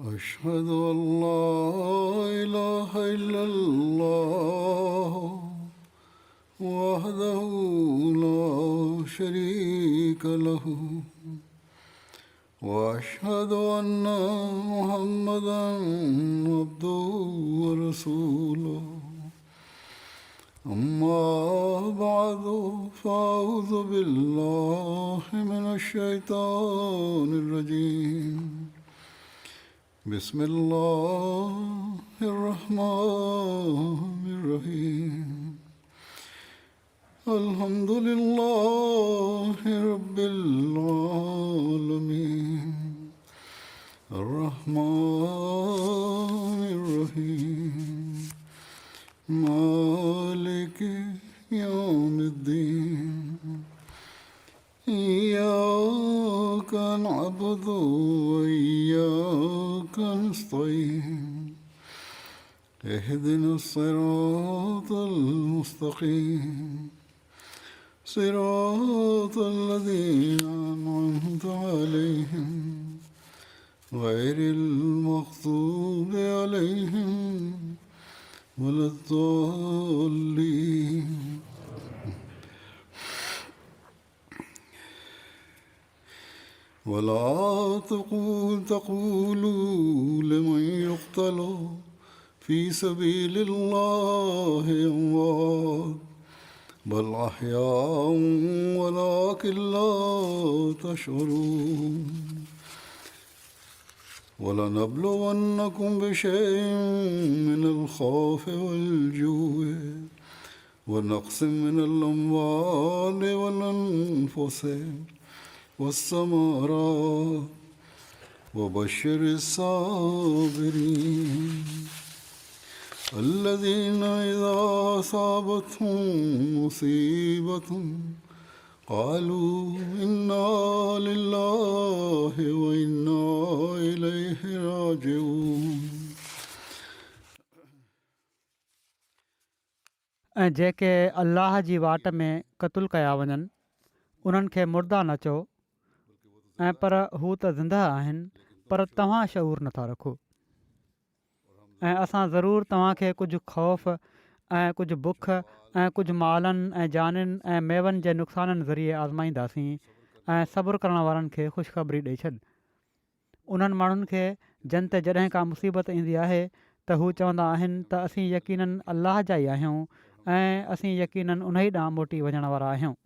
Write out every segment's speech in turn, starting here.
أشهد أن لا إله إلا الله وحده لا شريك له وأشهد أن محمدا عبده ورسوله أما بعد فأعوذ بالله من الشيطان الرجيم بسم الله الرحمن الرحيم الحمد لله رب العالمين الرحمن الرحيم مالك يوم الدين إياك نعبد وإياك نستعين اهدنا الصراط المستقيم صراط الذين أنعمت عليهم غير المغضوب عليهم ولا الضالين ولا تقولوا لمن يقتل في سبيل الله أموات بل أحياء ولكن لا تشعرون ولنبلونكم بشيء من الخوف والجوع ونقص من الأموال والأنفس والثمرات وبشر الصابرين الذين إذا أصابتهم مصيبة قالوا إنا لله وإنا إليه راجعون ऐं जेके अल्लाह जी वाट में क़तलु कया वञनि उन्हनि खे मुर्दा न चओ ऐं पर हू त ज़िंदा आहिनि पर तव्हां शऊर नथा रखो ऐं असां ज़रूरु तव्हांखे कुझु ख़ौफ़ ऐं कुझु बुख ऐं कुझु मालनि ऐं जाननि ऐं मेवनि जे नुक़साननि ज़रिए आज़माईंदासीं ऐं सब्रु करण वारनि खे ख़ुशख़बरी ॾेई छॾ। उन्हनि माण्हुनि खे जिन ते जॾहिं का मुसीबत ईंदी आहे त हू चवंदा आहिनि त असीं यकीननि अल्लाह जा ई आहियूं ऐं असीं यकीननि उन ई ॾांहुं मोटी वञण वारा आहियूं।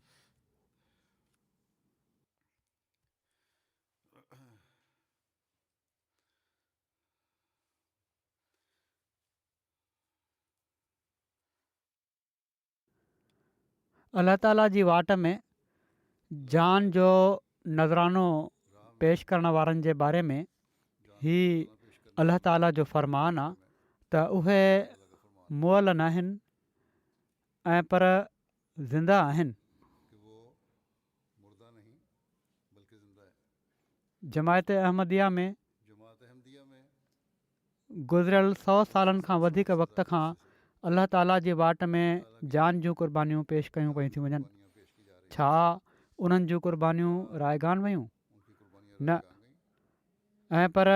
अल्लाह ताला जी वाट में जान जो नज़रानो पेश करण वारनि जे बारे में ही अल्लाह ताला जो फ़रमान आहे त उहे मुअल न आहिनि ऐं पर ज़िंदा आहिनि। जमायत अहमदिया में गुज़िरियल 100 सालनि खां वधीक वक़्त खां अल्लाह ताला जी वाट में जान जूं क़ुर्बानियूं पेश कयूं पयूं थियूं वञनि। छा उन्हनि जूं क़ुर्बानियूं रायगान वयूं? न। ऐं पर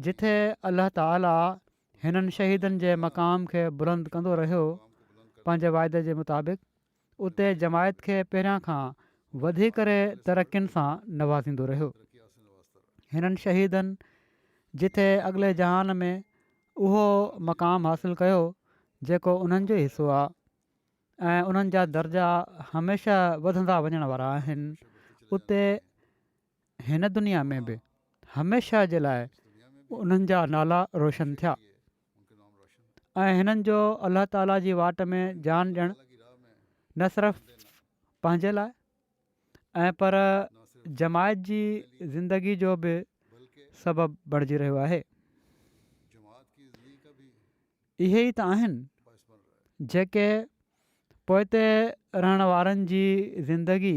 जिथे अल्लाह ताला हिननि शहीदनि जे मक़ाम खे बुलंद कंदो रहियो पंहिंजे वाइदे जे मुताबिक़, उते जमायत खे पहिरियां खां वधी करे तरक़ियुनि सां नवाज़ींदो रहियो। हिननि शहीदनि जिथे अॻिले जहान में उहो मक़ाम हासिलु कयो जेको उन्हनि जो हिसो आहे ऐं उन्हनि जा दर्जा हमेशह वधंदा वञण वारा आहिनि, उते हिन दुनिया में बि हमेशह जे लाइ उन्हनि जा नाला रोशन थिया। ऐं हिननि जो अल्लाह ताला जी वाट में जान ॾियणु न सिर्फ़ु पंहिंजे लाइ ऐं पर जमायत जी ज़िंदगी जो बि सबबु बणिजी रहियो आहे। इहे ई त आहिनि जेके पोइते रहण वारनि जी ज़िंदगी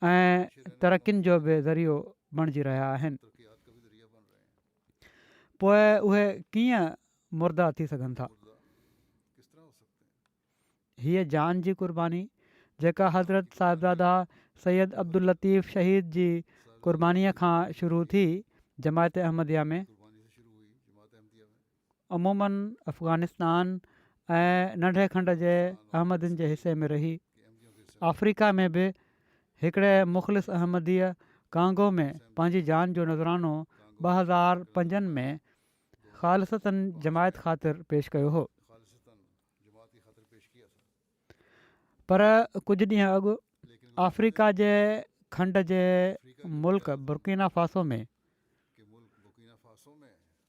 ऐं तरक़ियुनि जो बि ज़रियो बणिजी रहिया आहिनि। पोइ उहे कीअं मुर्दा थी सघनि था? हीअ जान जी क़ुर्बानी जेका हज़रत साहिबज़ादा सैयद अब्दुल लतीफ़ शहीद जी क़ुर्बानीअ खां शुरू थी जमायत अहमदिया में, अमूमन अफ़गानिस्तान ऐं नंढे खंड जे अहमदीन जे हिसे में रही। अफ्रीका में बि हिकिड़े मुख़लिस अहमदीअ कांगो में पंहिंजी जान जो नज़रानो 2005 में ख़ालिसतन जमायत ख़ातिर पेश कयो हो। पर कुझु ॾींहं अॻु अफ्रीका जे खंड जे मुल्क बुर्किना फ़ासो में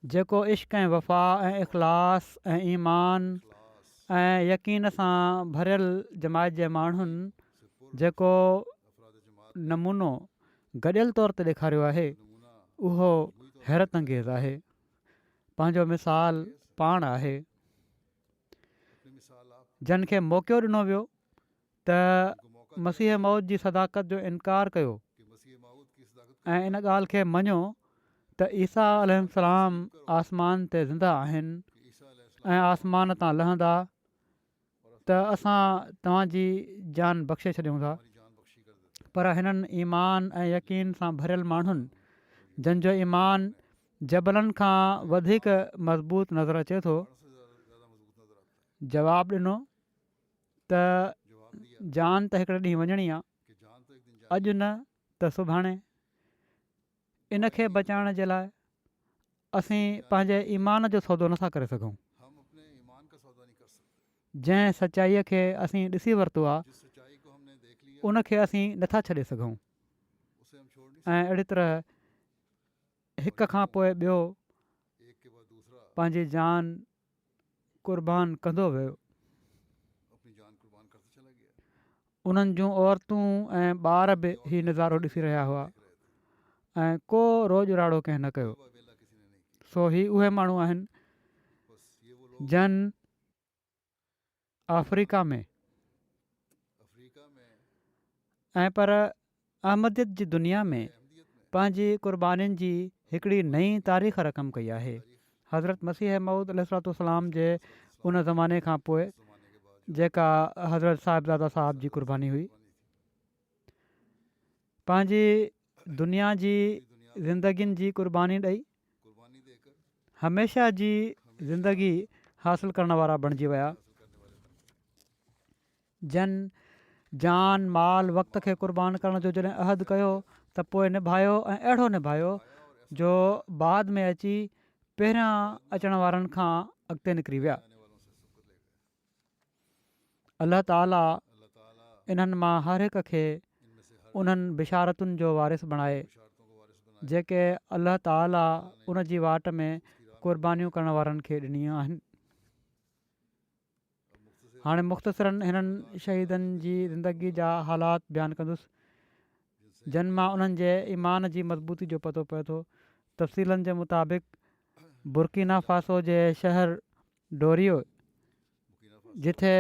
जेको इश्क़ ऐं वफ़ा ऐं इख़लास ऐं ईमान ऐं यकीन सां भरियल जमायत जे माण्हुनि जेको नमूनो गॾियल तौर ते ॾेखारियो आहे उहो हैरत अंगेज़ आहे। पंहिंजो मिसाल पाण आहे। जन खे मौक़ो ॾिनो वियो त मसीह मौत जी सदाकत जो इनकार कयो ऐं इन ॻाल्हि खे मञियो त ईसा अलैहिस्सलाम आसमान ते ज़िंदा आहिनि ऐं आसमान तां लहंदा त असां तव्हांजी जान बख़्शे छॾियूं था। पर हिननि ईमान ऐं यकीन सां भरियल माण्हुनि जंहिंजो ईमान जबलनि खां वधीक मज़बूत नज़र अचे थो जवाबु ॾिनो त जान त हिकिड़े ॾींहुं वञणी आहे, अॼु न त सुभाणे। इन खे बचाइण जे लाइ असीं पंहिंजे ईमान जो सौदो नथा करे सघूं। जंहिं सचाईअ खे असीं ॾिसी वरितो आहे उनखे असीं नथा छॾे सघूं ऐं अहिड़ी तरह हिक खां पोइ ॿियो पंहिंजी जान क़ुर्बान कंदो वियो। उन्हनि जूं औरतूं ऐं ॿार बि हीउ नज़ारो ॾिसी रहिया हुआ ऐं को रोज़ राड़ो कंहिं न कयो। सो ही उहे माण्हू आहिनि जन अफ्रीका में ऐं पर अहमदियत जी दुनिया में पंहिंजी क़ुर्बानीनि जी हिकिड़ी नई तारीख़ रक़म कई आहे। हज़रत मसीह मऊद अलैहिस्सलाम जे उन ज़माने खां पोइ जेका हज़रत साहिबज़ादा साहब जी क़ुर्बानी हुई, पंहिंजी दुनिया जी ज़िंदगियुनि जी क़ुर्बानी ॾेई हमेशह जी ज़िंदगी हासिलु करण वारा बणिजी विया। जन जान माल वक़्त खे क़ुर्बान करण जो जॾहिं अहद कयो त पोइ निभायो ऐं अहिड़ो निभायो जो बाद में अची पहिरियां अचण वारनि खां अॻिते निकिरी विया। अलाह ताला इन्हनि मां हर हिक खे उन्हनि बिशारतुनि जो वारिस बणाए जेके अलाह ताला उन जी वाट में क़ुर्बानियूं करण वारनि खे ॾिनियूं आहिनि। हाणे मुख़्तसिरनि हिननि शहीदनि जी ज़िंदगी जा हालात बयानु कंदुसि जिन मां उन्हनि जे ईमान जी मज़बूती जो पतो पए थो। तफ़सीलनि जे मुताबिक़ बुर्किना फ़ासो जे शहर डोरियो जिथे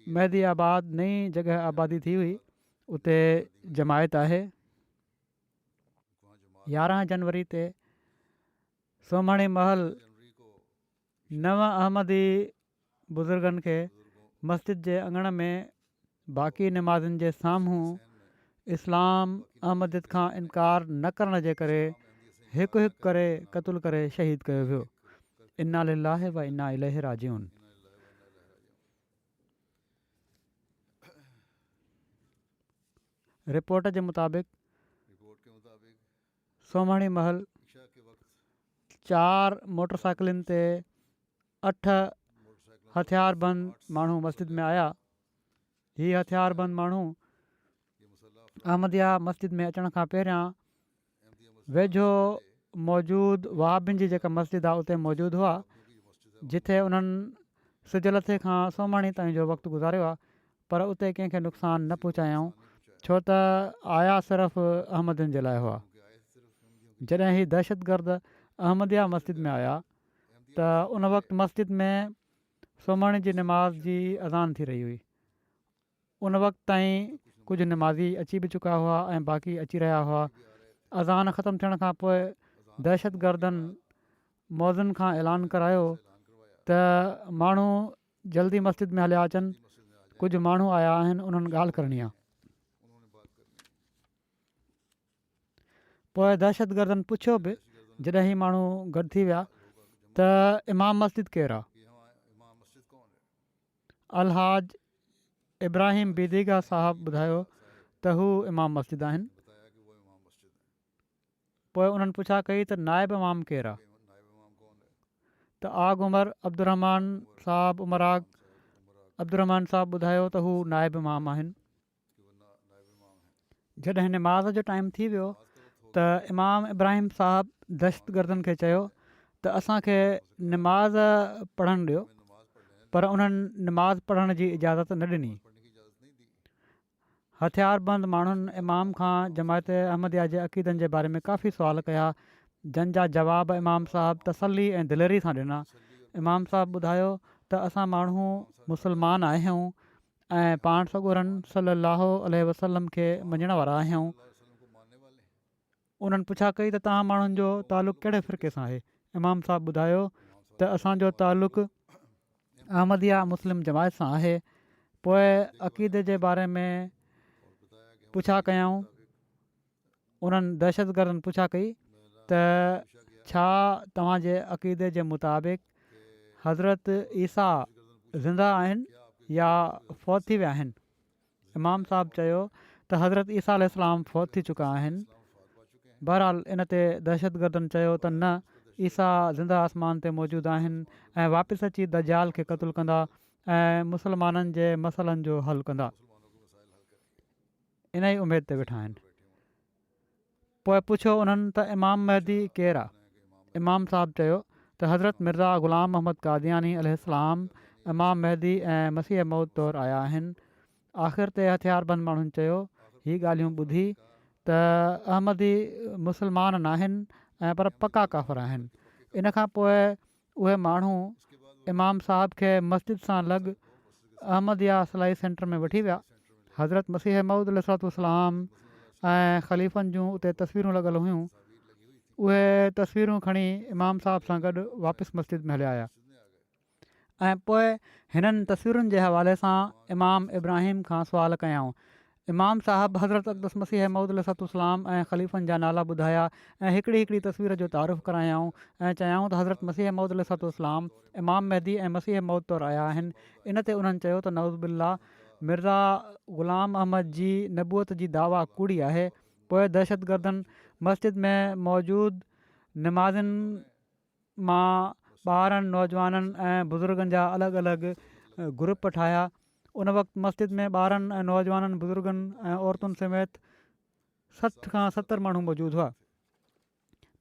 मेहदी आबाद नई जॻह आबादी थी हुई उते जमायत आहे। 11 जनवरी ते सोमाणी महल 9 अहमदी बुज़ुर्गनि खे मस्जिद जे अङण में बाक़ी नमाज़ुनि जे साम्हूं इस्लाम अहमदियत खां इनकार न करण जे करे हिकु हिकु करे क़तलु करे शहीद कयो वियो। इन्ना लिल्लाहि व इन्ना इलैहि राजिऊन। रिपोर्ट जे मुताबिक़ सोमाणी महल 4 मोटरसाइकिलुनि ते 8 हथियारबंद माण्हू मस्जिद में आया। हीअ हथियारबंद माण्हू अहमदिया मस्जिद में अचण खां पहिरियां वेझो मौजूदु वहाबिन जी जेका मस्जिद आहे उते मौजूदु हुआ जिथे उन्हनि सिज लथे खां सोमाणी ताईं जो वक़्तु गुज़ारियो आहे, पर उते कंहिंखे नुक़सानु न पहुचायऊं छो त आया सिर्फ़ु अहमदियुनि जे लाइ हुआ। जॾहिं ही दहशतगर्द अहमदिया मस्जिद में आया त उन वक़्तु मस्जिद में सोमाणी जी नमाज़ जी अज़ान थी रही हुई। उन वक़्तु ताईं कुझु नमाज़ी अची बि चुका हुआ ऐं बाक़ी अची रहिया हुआ। अज़ान ख़तमु थियण खां पोइ दहशतगर्दनि मौज़ुनि खां ऐलान करायो त माण्हू जल्दी मस्जिद में हलिया अचनि, कुझु माण्हू आया आहिनि, उन्हनि ॻाल्हि करणी आहे। पोइ दहशतगर्दनि पुछियो बि जॾहिं ही माण्हू गॾु थी विया त इमाम मस्जिद केरु आहे? अलहाज इब्राहिम बीदीगा साहिबु ॿुधायो त हू इमाम मस्जिद आहिनि। पोइ उन्हनि पुछा कई त नाइब इमाम केरु आहे? त आग उमर अब्दुरहमान साहिबु ॿुधायो त हू नाइब इमाम आहिनि। जॾहिं निमाज़ जो टाइम थी वियो त इमाम इब्राहिम साहिबु दहशतगर्दनि खे चयो त असांखे निमाज़ पढ़णु ॾियो, पर उन्हनि निमाज़ पढ़ण जी इजाज़त न ॾिनी। हथियारबंद माण्हुनि इमाम खां जमायत अहमदिया जे अक़ीदनि जे बारे में काफ़ी सुवाल कया, जंहिंजा जवाब इमाम साहिबु तसली ऐं दिलेरी सां ॾिना। इमाम साहिबु ॿुधायो त असां माण्हू मुस्लमान आहियूं ऐं पाण सॻोरनि सलाहु वसलम खे मञण वारा आहियूं। उन्हनि पुछा कई त तव्हां माण्हुनि जो तालुक़ु कहिड़े फ़िरक़े सां आहे? इमाम साहिबु ॿुधायो त असांजो तालुक़ु अहमदिया मुस्लिम जमायत सां आहे। पोइ अक़ीदे जे बारे में पुछा कयऊं। उन्हनि दहशतगर्दनि पुछा कई त छा तव्हांजे अक़ीदे जे मुताबिक़ हज़रत ईसा ज़िंदा आहिनि या फ़ौत थी विया आहिनि? इमाम साहिबु चयो त हज़रत ईसा अलैहिस्सलाम फ़ौत थी चुका आहिनि। बहरहाल इन ते दहशतगर्दनि चयो त न, ईसा ज़िंदा आसमान ते मौजूदु आहिनि ऐं वापसि अची दजाल खे क़तलु कंदा ऐं मुस्लमाननि जे मसइलनि जो हल कंदा। इन ई उमेद ते वेठा आहिनि। पोइ पुछियो उन्हनि त इमाम महदी केरु आहे? इमाम साहिबु चयो त हज़रत मिर्ज़ा ग़ुलाम मोहम्मद क़ादियानी अलैहिस्सलाम इमाम महदी ऐं मसीह मौद तौरु आया आहिनि। आख़िर ते हथियारबंद माण्हुनि चयो हीअ ॻाल्हियूं ॿुधी त अहमदी मुस्लमान न आहिनि ऐं पर पका काफ़िर आहिनि। इन खां पोइ उहे माण्हू इमाम साहिब खे मस्जिद सां लॻ अहमदिया सिलाई सेंटर में वठी विया। हज़रत मसीह मौद अलैहिस्सलाम ऐं ख़लीफ़नि जूं उते तस्वीरूं लॻल हुयूं। उहे तस्वीरूं खणी इमाम साहिब सां गॾु वापसि मस्जिद में हलिया आया ऐं पोइ हिननि तस्वीरुनि जे हवाले सां इमाम इब्राहिम खां सुवाल कयाऊं। इमाम साहिबु हज़रत अक़दस मसीह मौद अलैहिस्सलाम ऐं ख़लीफ़नि जा नाला ॿुधाया ऐं हिकिड़ी हिकिड़ी तस्वीर जो तारीफ़ करायाऊं ऐं चयाऊं त हज़रत मसीह मौद अलैहिस्सलाम इमाम महदी ऐं मसीह मौद तौरु आया आहिनि। इन ते उन्हनि चयो त नऊज़ बिल्ला मिर्ज़ा ग़ुलाम अहमद जी नबूअत जी दावा कूड़ी आहे। पोइ दहशतगर्दनि मस्जिद में मौजूदु निमाज़िन मां ॿारनि, नौजवाननि ऐं बुज़ुर्गनि जा अलॻि अलॻि ग्रुप ठाहिया। उन वक़्तु मस्जिद में ॿारनि ऐं नौजवाननि, बुज़ुर्गनि ऐं औरतुनि समेत 60 खां 70 माण्हू मौजूदु हुआ।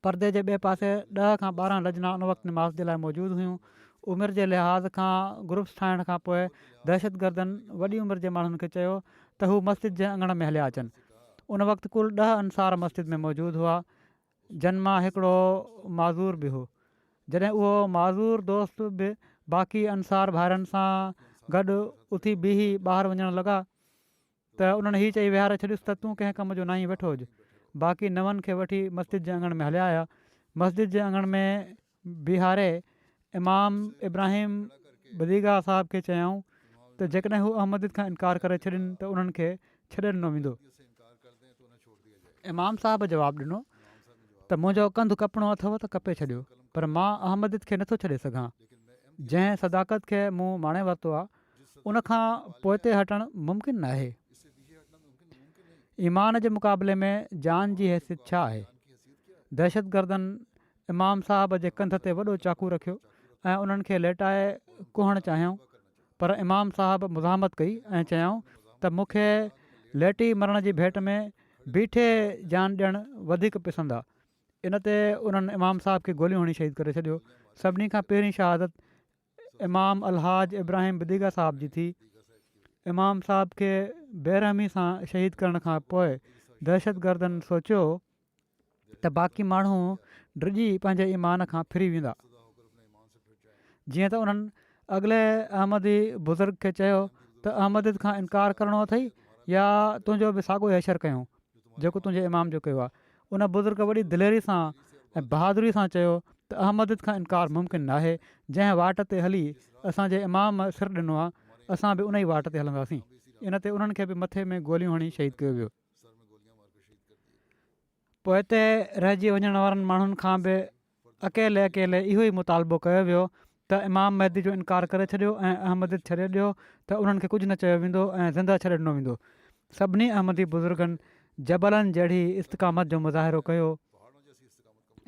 परदे जे ॿिए पासे 10 खां 12 लजना उन वक़्तु निमाज़ जे लाइ मौजूदु हुयूं। उमिरि जे लिहाज़ खां ग्रुप्स ठाहिण खां पोइ दहशतगर्दनि वॾी उमिरि जे माण्हुनि खे चयो त हू मस्जिद जे अङण में हलिया अचनि। उन वक़्तु कुल 10 अंसार मस्जिद में मौजूदु हुआ, जिन मां हिकिड़ो माज़ूर बि हो। जॾहिं उहो माज़ूर दोस्त बि बाक़ी अंसार भाइरनि सां गॾु उथी बीही ॿाहिरि वञणु लॻा त उन्हनि हीअ चई विहारे छॾियुसि त तूं कंहिं कम जो न ई वेठो हुजे। बाक़ी नवनि खे वठी मस्जिद जे अङण में हलिया आया। मस्जिद जे अङण में बीहारे इमाम इब्राहिम बदीगा साहिब खे चयाऊं त जेकॾहिं हू अहमदियत खां इनकार करे छॾनि त उन्हनि खे छॾे ॾिनो वेंदो। इमाम साहिब जवाबु ॾिनो त मुंहिंजो कंधु कपिणो अथव त कपे छॾियो, पर मां अहमदियत खे नथो छॾे सघां। जंहिं सदाकत खे मूं माणे वरितो आहे उनखां पोइ ते हटणु मुमकिन न आहे। ईमान जे मुक़ाबले में जान जी हैसियत छा आहे? दहशतगर्दनि इमाम साहिब जे कंध ते वॾो चाकू रखियो ऐं उन्हनि खे लेटाए कुहणु चाहियूं, पर इमाम साहिब मुज़ाहमत कई ऐं चयाऊं त मूंखे लेटी मरण जी भेट में बीठे जान ॾियणु वधीक पसंदि आहे। इन ते उन्हनि इमाम साहिब खे गोलियूं हणी शहीद करे छॾियो। सभिनी खां पहिरीं शहादत इमाम अलहाज इब्राहिम बदीगा साहिब जी थी। इमाम साहिब खे बेरहमी सां शहीद करण खां पोइ दहशतगर्दनि सोचियो त बाक़ी माण्हू डिॼी पंहिंजे ईमान खां फिरी वेंदा। जीअं त उन्हनि अॻिले अहमदी बुज़ुर्ग खे चयो त अहमदियत खां इनकार करिणो अथई या तुंहिंजो बि साॻियो हैशर कयूं जेको तुंहिंजे इमाम जो कयो आहे। उन बुज़ुर्ग वॾी दिलेरी सां ऐं बहादुरी सां चयो त अहमदियत खां इनकार मुमकिन न आहे। जंहिं वाट ते हली असांजे इमाम सिर ॾिनो आहे असां बि उन ई वाट ते हलंदासीं। इन ते उन्हनि खे बि मथे में गोलियूं हणी शहीद कयो वियो। पोइ हिते रहिजी वञण वारनि माण्हुनि खां बि अकेले अकेले इहो ई मुतालबो कयो वियो त इमाम महदी जो इनकार करे छॾियो ऐं अहमद छॾे ॾियो त उन्हनि खे कुझु न चयो वेंदो ऐं ज़िंदा छॾे ॾिनो वेंदो। सभिनी अहमदी बुज़ुर्गनि जबलनि जहिड़ी इस्तक़ामत जो मुज़ाहिरो कयो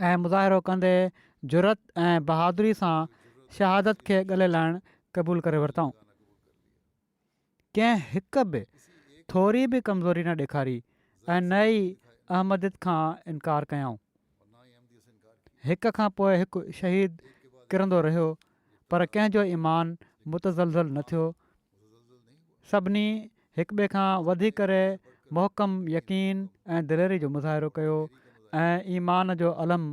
ऐं मुज़ाहिरो कंदे जुरत ऐं बहादुरी सां शहादत खे गले लाइणु क़बूलु करे वरितऊं। कंहिं हिकु बि थोरी बि कमज़ोरी न ॾेखारी ऐं न ई अहमदियत खां इनकार कयऊं। हिक खां पोइ हिकु शहीद किरंदो रहियो पर कंहिंजो ईमान मुतज़लज़ल न थियो। सभिनी हिक ॿिए खां वधी करे मुहकम यकीन ऐं दिलेरी जो मुज़ाहिरो कयो ऐं ईमान जो अलम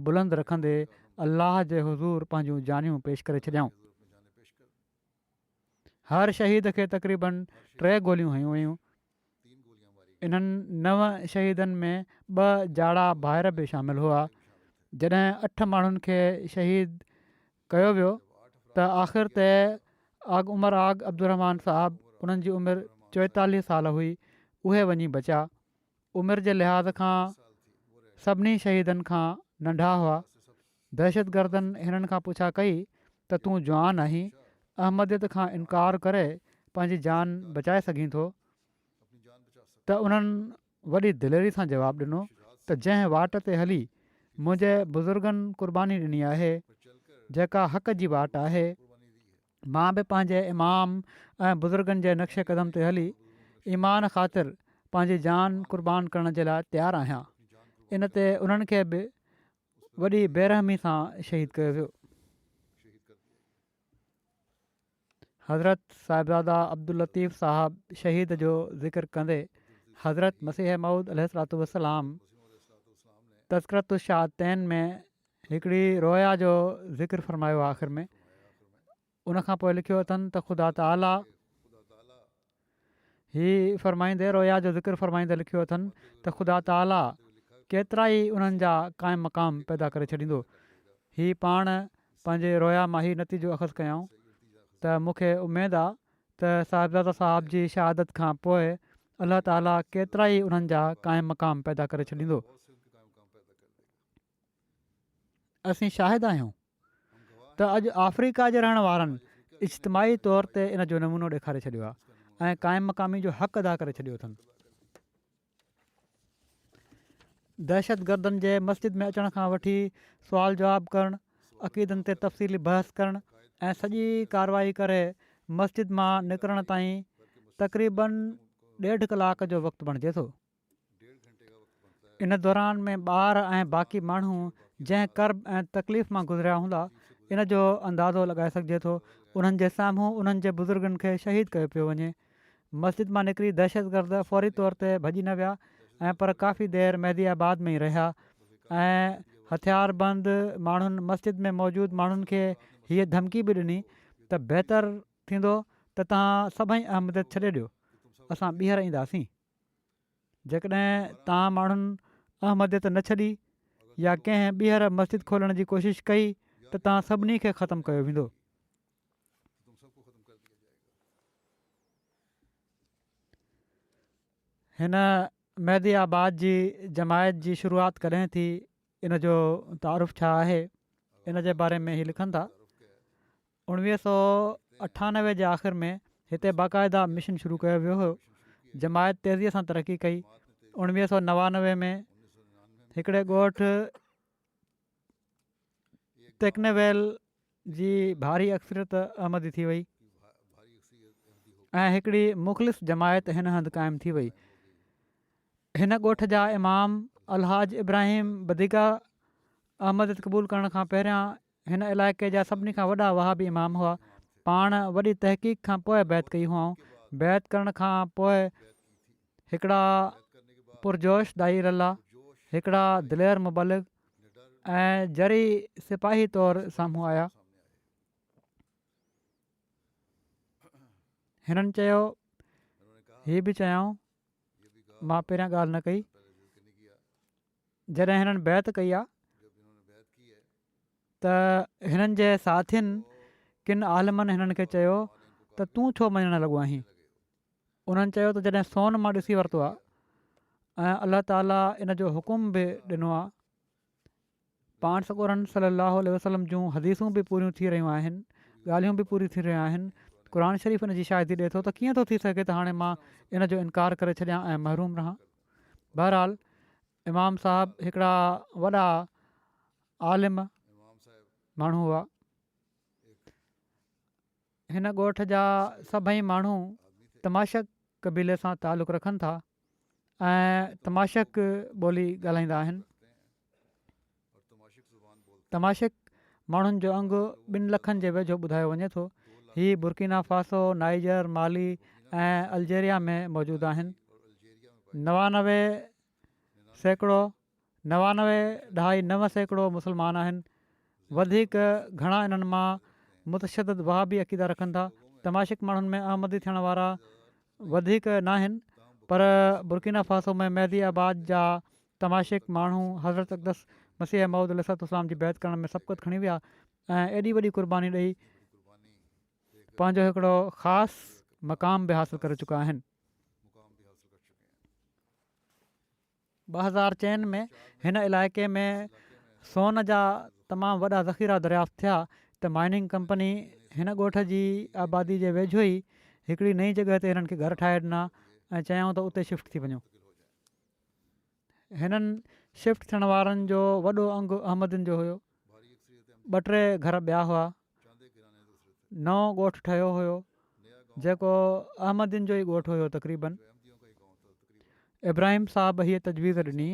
बुलंद रखंदे अल्लाह जे हुज़ूर पंहिंजूं जानियूं पेश करे छॾियऊं। हर शहीद खे तक़रीबन 3 गोलियूं हयूं वयूं। इन्हनि 9 शहीदनि में 2 जाड़ा भाइर बि शामिलु हुआ। जॾहिं 8 माण्हुनि खे शहीद कयो वियो त आख़िर ते उमर आग अब्दुररहमान साहब, उन्हनि जी उमिरि 44 साल हुई, उहे वञी बचिया। उमिरि जे लिहाज़ खां सभिनी शहीदनि खां नंढा हुआ। दहशतगर्दनि हिननि खां पुछा कई त तूं जवान आहीं, अहमदियत खां इनकार करे पंहिंजी जान बचाए सघीं थो? त उन्हनि वॾी दिलेरी सां जवाबु ॾिनो त जंहिं वाट ते हली मुंहिंजे बुज़ुर्गनि क़ुर्बानी ॾिनी आहे, जेका हक़ जी वाट आहे, मां बि पंहिंजे इमाम ऐं बुज़ुर्गनि जे नक्शे क़दम ते हली ईमान ख़ातिर पंहिंजी जान क़ुर्बान करण जे लाइ तयारु आहियां। इन ते उन्हनि खे बि वॾी बेरहमी सां शहीद कयो वियो। हज़रत साहिबज़ादा अब्दुल लतीफ़ साहब शहीद जो ज़िक्र कंदे हज़रत मसीह मऊद अलैहिस्सलातु वस्सलाम तज़किरतु शहादतैन में हिकिड़ी रोया जो ज़िक्र फ़रमायो आख़िर में। उनखां पोइ लिखियो अथनि त ख़ुदा ताला ही फ़रमाईंदे रोया जो ज़िक्र फ़रमाईंदे लिखियो अथनि त ख़ुदा ताला केतिरा ई उन्हनि जा क़ाइमु मक़ाम पैदा करे छॾींदो। ही पाण पंहिंजे रोया मां ही नतीजो अख़ज़ कयऊं त मूंखे उमेदु आहे त साहिबज़ादा साहब जी शहादत खां पोइ अलाह ताला केतिरा ई उन्हनि जा क़ाइमु मक़ाम पैदा करे छॾींदो। असीं शाहिद आहियूं त अॼु अफ्रीका जे रहण वारनि इज्तिमाही तौर ते इन जो नमूनो ॾेखारे छॾियो आहे ऐं क़ाइमु मक़ामी जो हक़ अदा करे छॾियो अथनि। दहशतगर्दनि जे मस्जिद में अचण खां वठी सुवाल जवाबु करणु, अक़ीदनि ते तफ़सीली बहस करणु ऐं सॼी कारवाई करे मस्जिद मां निकिरण ताईं तक़रीबन 1.5 कलाक जो वक़्तु बणिजे थो। इन दौरान में ॿार ऐं बाक़ी माण्हू जंहिं कर्ब ऐं तकलीफ़ मां गुज़रिया हूंदा, इन जो अंदाज़ो लॻाए सघिजे थो। उन्हनि जे साम्हूं उन्हनि जे बुज़ुर्गनि खे शहीद कयो पियो वञे। मस्जिद मां निकिरी दहशतगर्द फौरी तौर ते भॼी न विया ऐं पर काफ़ी देरि मेहदी आबाद में ई रहिया ऐं हथियारबंद माण्हुनि मस्जिद में मौजूदु माण्हुनि खे हीअ धमकी बि ॾिनी त बहितरु थींदो त तव्हां सभई अहमदियत छॾे ॾियो, असां ॿीहर ईंदासीं। जेकॾहिं तव्हां माण्हुनि अहमदियत न छॾी या कंहिं ॿीहर मस्जिद खोलण जी कोशिशि कई त तव्हां सभिनी खे ख़तमु कयो वेंदो। हिन मेहदी आबाद जी जमायत जी शुरूआति कॾहिं थी, इन जो तारुफ़ छा आहे, इन जे बारे में ही लिखनि था। 1998 जे आख़िर में हिते बाक़ाइदा मिशन शुरू कयो वियो हो। जमायत तेज़ीअ सां तरक़ी कई। 1999 में हिकिड़े ॻोठु टेक्नेवेल जी भारी अक्सरियत अहमदी थी वई ऐं हिकिड़ी मुख़लिस जमायत हिन हंधि क़ाइमु थी वई। हिन ॻोठ जा इमाम अलहाज इब्राहिम बदिगा अहमदियत क़बूल करण खां पहिरियां हिन इलाइक़े जा सभिनी खां वॾा वहाबी इमाम हुआ। पाण वॾी तहक़ीक़ खां पोइ बैत कई हुआऊं। बैत करण खां पोइ हिकिड़ा पुरजोश दाई अल्लाह, हिकिड़ा दिलेर मुबलिग ऐं जरी सिपाही तौरु साम्हूं आया। हिननि चयो, हीअ बि चयाऊं, मां पहिरियां ॻाल्हि न कई, जॾहिं हिननि बैत कई आहे त हिननि जे साथियुनि किन आलिमनि हिननि खे चयो त तूं छो मञणु लॻो आहीं। उन्हनि चयो त जॾहिं सोन मां ॾिसी वरितो आहे ऐं अलाह ताला इन जो हुकुम बि ॾिनो आहे पाण सॻोरनि सलाहु वसलम जूं हदीसूं बि पूरियूं थी रहियूं आहिनि, ॻाल्हियूं बि पूरियूं थी रहियूं आहिनि। क़ुर शरीफ़ इन जी शाहिदी ॾिए थो त कीअं थो थी सघे त हाणे मां इन जो इनकार करे छॾियां ऐं महरूम रहां। बहरहाल इमाम साहबु हिकिड़ा वॾा आलिम माण्हू हुआ। हिन ॻोठ जा सभई माण्हू तमाशक क़बीले सां तालुक़ु रखनि था ऐं तमाशक ॿोली ॻाल्हाईंदा आहिनि। तमाशक माण्हुनि जो अंगु 2 लखनि जे वेझो ॿुधायो वञे थो। हीअ बुर्किना फासो, नाइजर, माली ऐं अल्जेरिया में मौजूदु आहिनि। 99.9% मुस्लमान आहिनि। वधीक घणा इन्हनि मां मुतशदद वहाबी अक़ीदा रखनि था। तमाशक माण्हुनि में अहमदी थियण वारा वधीक न आहिनि, पर बुर्किना फासो में मेहदी आबाद जा तमाशक माण्हू हज़रत अक़दस मसीह मऊद अलैहिस्सलाम जी बैत करण में सबक़त खणी विया ऐं एॾी वॾी क़ुर्बानी ॾेई पंहिंजो हिकिड़ो ख़ासि मक़ाम बि हासिलु करे चुका आहिनि। 2004 में हिन इलाइक़े में सोन जा तमामु वॾा ज़ख़ीरा दरियाफ़्त थिया त माइनिंग कंपनी हिन ॻोठ जी आबादी जे वेझो ई हिकिड़ी नई जॻह ते हिननि खे घर ठाहे ॾिना ऐं चयऊं त उते शिफ्ट थी वञो। हिननि शिफ्ट थियण वारनि जो वॾो अंगु अहमदनि जो हुयो। 2-3 घर ॿिया हुआ। नओं ॻोठु ठहियो हुयो जेको अहमदनि जो ई ॻोठु हुयो तक़रीबन। इब्राहिम साहब हीअ तजवीज़ ॾिनी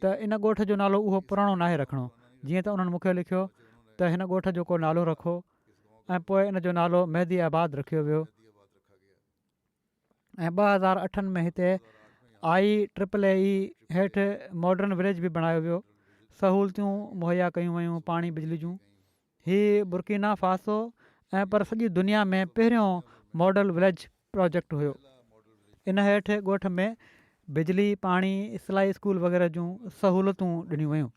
त इन ॻोठ जो नालो उहो पुराणो नाहे रखिणो, जीअं त उन्हनि मूंखे लिखियो त हिन ॻोठ जो को नालो रखो ऐं पोइ इन जो नालो मेहदी आबाद रखियो वियो। ऐं 2008 में हिते IEEE हेठि मॉडर्न विलेज बि बणायो वियो। सहूलतियूं मुहैया कयूं वयूं, पाणी बिजली जूं। हीअ बुर्किना फासो ऐं पर सॼी दुनिया में पहिरियों मॉडल विलेज प्रोजेक्ट हुयो। इन हेठि ॻोठ में बिजली, पाणी, सिलाई स्कूल वग़ैरह जूं सहूलतूं ॾिनियूं वयूं।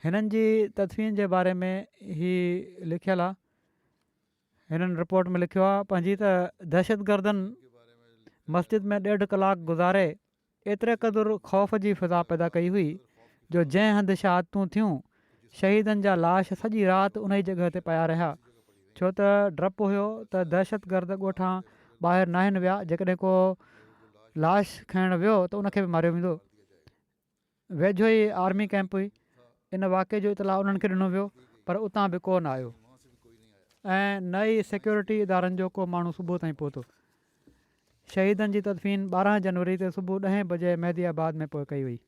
हिननि जी तदफ़ीन जे बारे में हीअ लिखियलु आहे। हिननि रिपोर्ट में लिखियो आहे, पंहिंजी त दहशतगर्दनि मस्जिद में 1.5 कलाक गुज़ारे एतिरे क़दुरु ख़ौफ़ जी फ़िज़ा पैदा कई हुई जो जंहिं हंधि शहादतूं थियूं शहीदनि जा लाश सॼी राति उन ई जॻह ते पिया रहिया, छो त डपु हुयो त दहशतगर्द ॻोठां ॿाहिरि न आहिनि विया। जेकॾहिं को लाश खणणु वियो त उनखे बि मारियो वेंदो। वेझो ई आर्मी कैंप हुई। इन वाक़े जो इतलाउ उन्हनि खे ॾिनो वियो, पर उतां बि को न आयो ऐं न ई सिक्योरिटी इदारनि जो को माण्हू सुबुह ताईं पहुतो। शहीदनि जी तदफ़ीन 12 जनवरी ते सुबुह 10 बजे मेहदी आबाद में पोइ कई वई।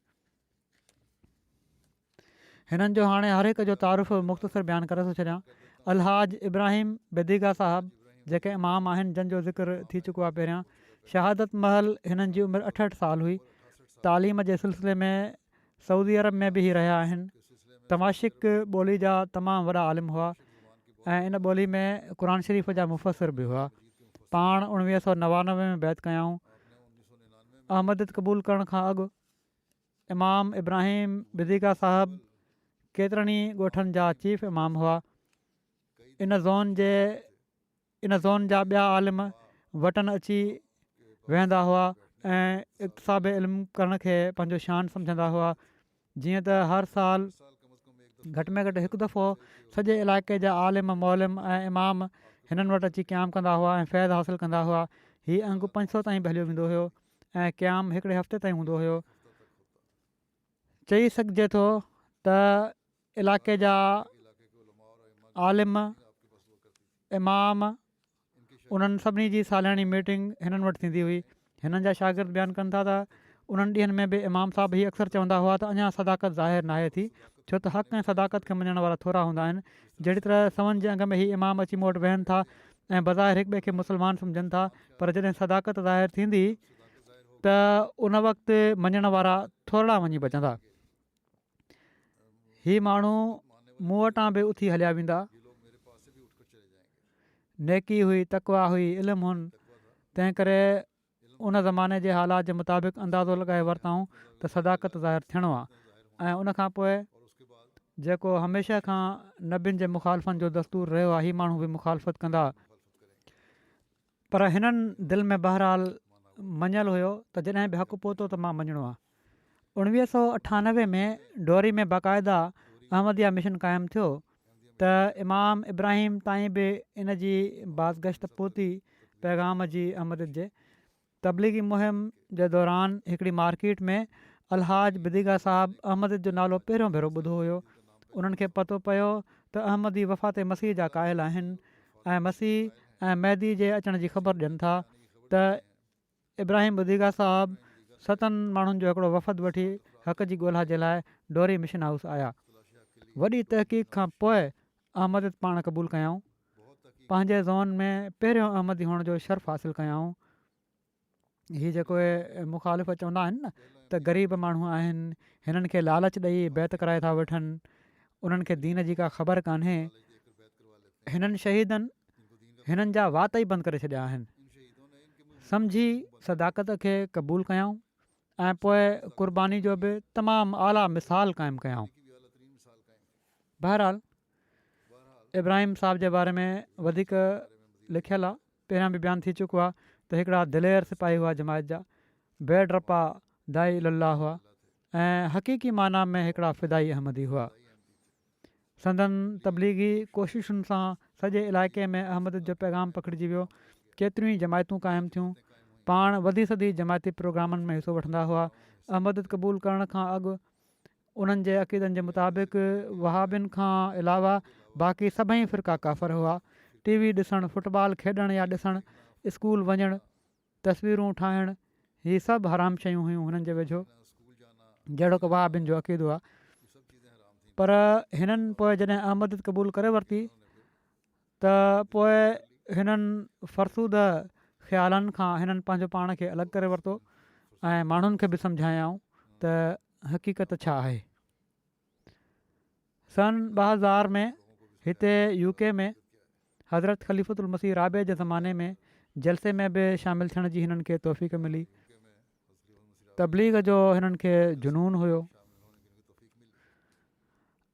हिननि जो हाणे हर हिक जो तारुफ़ मुख़्तसिर बयानु करे थो छॾियां। अलहाज इब्राहिम बेदीगा साहबु जेके इमाम आहिनि, जंहिंजो ज़िक्र थी चुको आहे पहिरियां, शहादत महल हिननि जी उमिरि 68 साल हुई। तालीम जे सिलसिले में सऊदी अरब में बि रहिया आहिनि। तमाशिक ॿोली जा तमामु वॾा आलिम हुआ ऐं इन ॿोली में क़ुर शरीफ़ जा मुफ़सिर बि हुआ। पाण 1999 में बैत कयाऊं। अहमदियत क़बूल करण खां अॻु इमाम इब्राहिम बेदीगा साहबु केतिरनि ई ॻोठनि जा चीफ इमाम हुआ। इन ज़ोन जा ॿिया आलिम वटनि अची वेहंदा हुआ ऐं इक़्तिसाब इल्मु करण खे पंहिंजो शान सम्झंदा हुआ। जीअं त हर साल घटि में घटि हिकु दफ़ो सॼे इलाइक़े जा आलिम, मौलिम ऐं इमाम हिननि वटि अची क़याम कंदा हुआ ऐं फ़ैज़ हासिलु कंदा हुआ। हीअ अंगु 500 ताईं बि हलियो वेंदो हुयो ऐं क़याम हिकिड़े हफ़्ते ताईं हूंदो हुयो। चई सघिजे थो त इलाइक़े जा आलिम, इमाम, उन्हनि सभिनी जी सालियानी मीटिंग हिननि वटि थींदी हुई। हिननि जा शागिर्द बयानु कनि था त उन्हनि ॾींहंनि में बि इमाम साहब हीअ अक्सर चवंदा हुआ त अञा सदाकत ज़ाहिर नाहे थी, छो त हक़ ऐं सदाकत खे मञण वारा थोरा हूंदा आहिनि। जहिड़ी तरह सवन जे अंग में ही इमाम अची मूं वटि वेहनि था ऐं बज़ाहिर हिक ॿिए खे मुस्लमान सम्झनि था, पर जॾहिं सदाकत ज़ाहिर थींदी त उन वक़्तु मञण वारा थोरा वञी बचंदा। ही माण्हू मूं वटां बि उथी हलिया वेंदा। नेकी हुई, तक़वा हुई, इल्मु हुन, तंहिं करे उन ज़माने जे हालात जे मुताबिक़ अंदाज़ो लॻाए वरिताऊं त सदाकत ज़ाहिर थियणो आहे। ऐं उनखां पोइ जेको हमेशह खां नबियुनि जे मुखालफ़नि जो दस्तूर रहियो आहे, ही माण्हू बि मुखालफ़त कंदा। पर हिननि दिलि में बहरहाल मञियलु हुयो त जॾहिं बि हक़ु पहुतो त मां मञिणो आहे। 1998 में डोरी में बाक़ाइदा अहमदिया मिशन क़ाइमु थियो त इमाम इब्राहिम ताईं बि इन जी बाज़गश्त पहुती पैगाम जी अहमद जे तबलीगी मुहिम जे दौरान हिकिड़ी मार्केट में अलहाज बिदीगा साहबु अहमद जो नालो पहिरियों भेरो ॿुधो हुयो। उन्हनि खे पतो पियो त अहमदी वफ़ात मसीह जा क़ाइल आहिनि ऐं मसीह ऐं मैदी जे अचण जी ख़बर ॾियनि था त इब्राहिम बिदीगा साहबु 7 माण्हुनि जो हिकिड़ो वफ़द वठी हक़ जी ॻोल्हा जे लाइ डोरी मिशन हाउस आया। वॾी तहक़ीक़ खां पोइ अहमद पाण क़बूलु कयऊं, पंहिंजे ज़ोन में पहिरियों अहमदी हुअण जो शर्फ़ हासिलु कयऊं। हीअ जेको मुखालिफ़ चवंदा आहिनि न त ग़रीब माण्हू आहिनि, हिननि खे लालच ॾेई बैत कराए था वठनि, उन्हनि खे दीन जी का ख़बर कान्हे, हिननि शहीदनि हिननि जा वात ई बंदि करे छॾिया आहिनि। सम्झी सदाकत खे क़बूलु कयऊं ऐं पोइ क़ुर्बानी जो बि तमामु आला मिसाल क़ाइमु कयऊं। बहरहाल इब्राहिम साहब जे बारे में वधीक लिखियलु आहे, पहिरियां बि बयानु थी चुको आहे त हिकिड़ा दिलेर सिपाही हुआ जमायत जा, बेडरपा दाई लल्ला हुआ ऐं हक़ीक़ी माना में हिकिड़ा फ़िदाई अहमदी हुआ। संदन तबलीगी कोशिशुनि सां सॼे इलाइक़े में अहमद जो पैगाम पखिड़िजी वियो। केतिरियूं ई जमायतूं क़ाइमु थियूं, पाण वधी सदी जमायती प्रोग्रामनि में हिसो वठंदा हुआ। अहमद क़बूलु करण खां अॻु उन्हनि जे अक़ीदनि जे मुताबिक़ वहाबिन खां अलावा बाक़ी सभई फ़िरका काफ़र हुआ। टीवी ॾिसणु, फुटबॉल खेॾणु या ॾिसणु, स्कूल वञणु, तस्वीरूं ठाहिणु, हीअ सभु हराम शयूं हुयूं हुननि जे वेझो, जहिड़ो की वहाबिन जो अक़ीदो आहे। पर हिननि पोइ जॾहिं अहमद क़बूलु करे वरिती त पोइ हिननि फ़रसूद ख़्यालनि खां हिननि पंहिंजो पाण खे अलॻि करे वरितो ऐं माण्हुनि खे बि सम्झायाऊं त हक़ीक़त छा आहे। सन 2000 में हिते UK में हज़रत ख़लीफ़तुल मसीह राबे जे ज़माने में जलसे में बि शामिलु थियण जी हिननि खे तौफ़ीक़ मिली। तबलीग जो हिननि खे जुनून हुयो।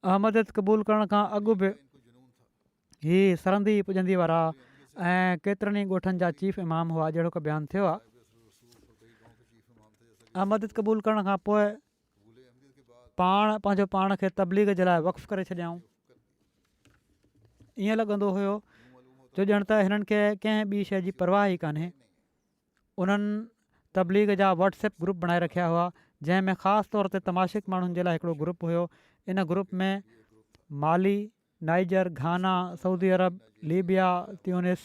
अहमद क़बूलु करण खां अॻु बि हीअ सरंदी पुॼंदी वारा ऐं केतिरनि ई ॻोठनि जा चीफ इमाम हुआ, जहिड़ो की बयानु थियो आहे। अहमद क़बूलु करण खां पोइ पंहिंजो पाण खे तबलीग जे लाइ वक़्फ़ु करे छॾियऊं। ईअं लॻंदो हुयो जो ॼण त हिननि खे कंहिं ॿी शइ जी परवाह ई कान्हे। उन्हनि तबलीग जा WhatsApp ग्रुप बणाए रखिया हुआ, जंहिंमें ख़ासि तौर ते तमाशिक माण्हुनि जे लाइ हिकिड़ो ग्रुप हुयो। इन ग्रुप में माली, नाइजर, घाना, सऊदी अरब, लीबिया, ट्यूनिस,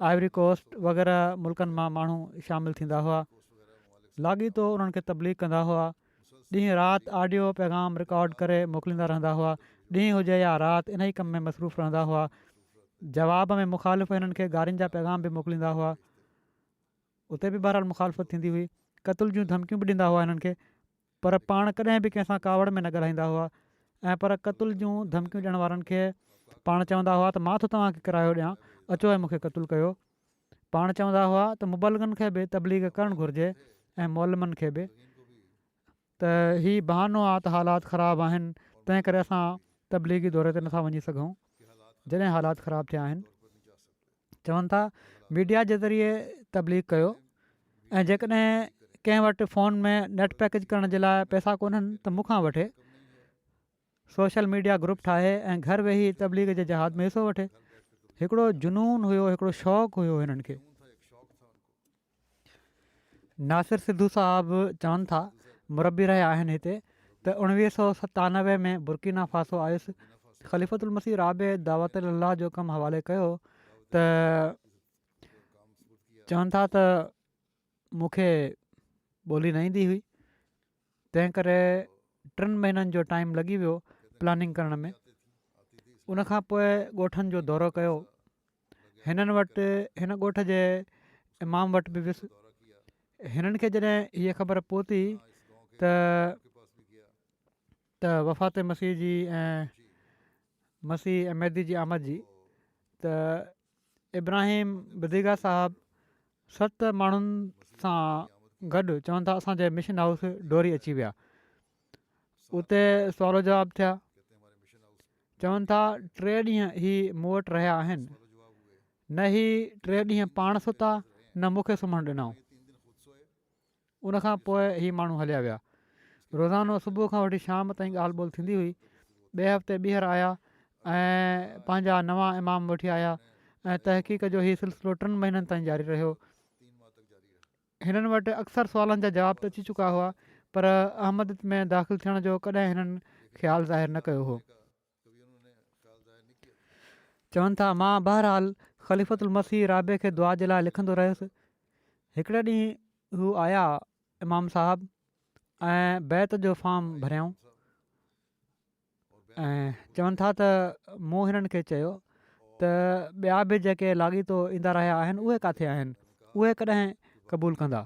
आइवरी कोस्ट वग़ैरह मुल्कनि मां माण्हू शामिलु थींदा हुआ। लाॻीतो उन्हनि खे तबलीग कंदा हुआ। ॾींहुं राति ऑडियो पैगाम रिकॉर्ड करे मोकिलींदा रहंदा हुआ। ॾींहुं हुजे या राति इन ई कम में मसरूफ़ रहंदा हुआ। जवाब में मुखालिफ़ हिननि खे गारियुनि जा पैगाम बि मोकिलींदा हुआ। उते बि बहरहाल मुखालफ़त थींदी हुई। क़तल जूं धमकियूं बि ॾींदा हुआ हिननि खे, पर पाण कॾहिं बि कंहिंसां कावड़ में न ॻाल्हाईंदा हुआ। ऐं पर क़तल जूं धमकियूं ॾियण वारनि खे पाण चवंदा हुआ त मां थो तव्हांखे किरायो ॾियां, अचो ऐं मूंखे क़तलु कयो। पाण चवंदा हुआ त मुबलगनि खे बि तबलीग करणु घुरिजे ऐं मौलमनि खे बि, त हीअ बहानो आहे त हालात ख़राबु आहिनि, तंहिं करे असां तबलीगी दौरे ते नथा वञी सघूं जॾहिं हालात ख़राबु थिया आहिनि। चवनि था मीडिया जे ज़रिए तबलीग कयो, ऐं जेकॾहिं कंहिं वटि फ़ोन में नेट पैकेज करण जे लाइ पैसा कोन्हनि त मूंखां वठे, सोशल मीडिया ग्रुप ठाहे ऐं घर वेही तबलीग जे जहाद में हिसो वठे। हिकिड़ो जुनून हुयो, हिकिड़ो शौक़ु हुयो हिननि खे। नासिर सिद्धू साहिबु चवनि था, मुरबी रहिया आहिनि हिते, त 1997 में बुर्किना फासो आयुसि। ख़लीफ़तुल मसीह राबे दावत अल्लाह जो कमु हवाले कयो त चवनि था त मूंखे ॿोली न ईंदी हुई, तंहिं करे 3 महीननि जो टाइम लॻी वियो प्लानिंग करण में। उनखां पोइ ॻोठनि जो दौरो कयो। हिननि वटि, हिन ॻोठ जे इमाम वटि बि वियुसि। हिननि खे जॾहिं हीअ ख़बर पहुती त वफ़ात मसीह जी ऐं मसीह मैदी जी आमद जी, त इब्राहिम बिदीगा साहबु 7 माण्हुनि सां गॾु चवनि था असांजे मिशन हाउस डोरी अची विया। उते सुवाल जवाबु थिया। चवनि था 3 ॾींहं ही मूं वटि रहिया आहिनि, न ही 3 ॾींहं पाण सुता न मूंखे सुम्हणु ॾिनऊं। उनखां पोइ ही माण्हू हलिया विया। रोज़ानो सुबुह खां वठी शाम ताईं ॻाल्हि ॿोल थींदी हुई। ॿिए हफ़्ते ॿीहर आया ऐं पंहिंजा नवां इमाम वठी आया ऐं तहक़ीक़ जो हीउ सिलसिलो 3 महीननि ताईं जारी रहियो। हिननि वटि अक्सर सुवालनि जा जवाब त अची चुका हुआ, पर अहमद में दाख़िलु थियण जो कॾहिं हिननि ख़्यालु ज़ाहिर न कयो हो। चवनि था, मां बहरहाल ख़लीफ़तुल मसीह राबे खे दुआ जे लाइ लिखंदो रहियुसि। हिकिड़े ॾींहुं हू आया इमाम साहबु ऐं बैत जो फॉर्म भरियऊं ऐं चवनि था त मूं हिननि खे चयो त ॿिया बि जेके लाॻीतो ईंदा रहिया आहिनि उहे किथे आहिनि, उहे कॾहिं क़बूलु कंदा?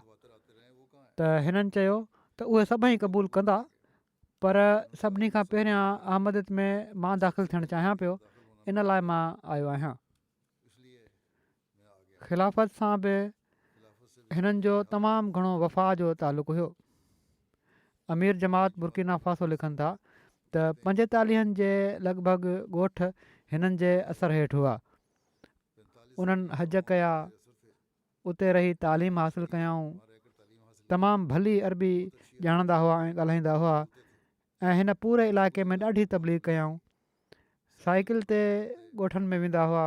त हिननि चयो त उहे सभई क़बूलु कंदा, पर सभिनी खां पहिरियां अहमद में मां दाख़िलु थियणु चाहियां पियो, इन लाइ मां आयो आहियां। ख़िलाफ़त सां बि हिननि जो तमामु घणो वफ़ा जो तालुक़ु हुयो। अमीर जमात बुर्किना फासो लिखनि था त 45 जे लॻभॻि ॻोठ हिननि जे असर हेठि हुआ। उन्हनि हज कया, उते रही तालीम हासिलु कयाऊं, तमामु भली अरबी ॼाणंदा हुआ ऐं ॻाल्हाईंदा हुआ ऐं हिन पूरे इलाइक़े में ॾाढी तबलीग कयाऊं। साइकिल ते ॻोठनि में वेंदा हुआ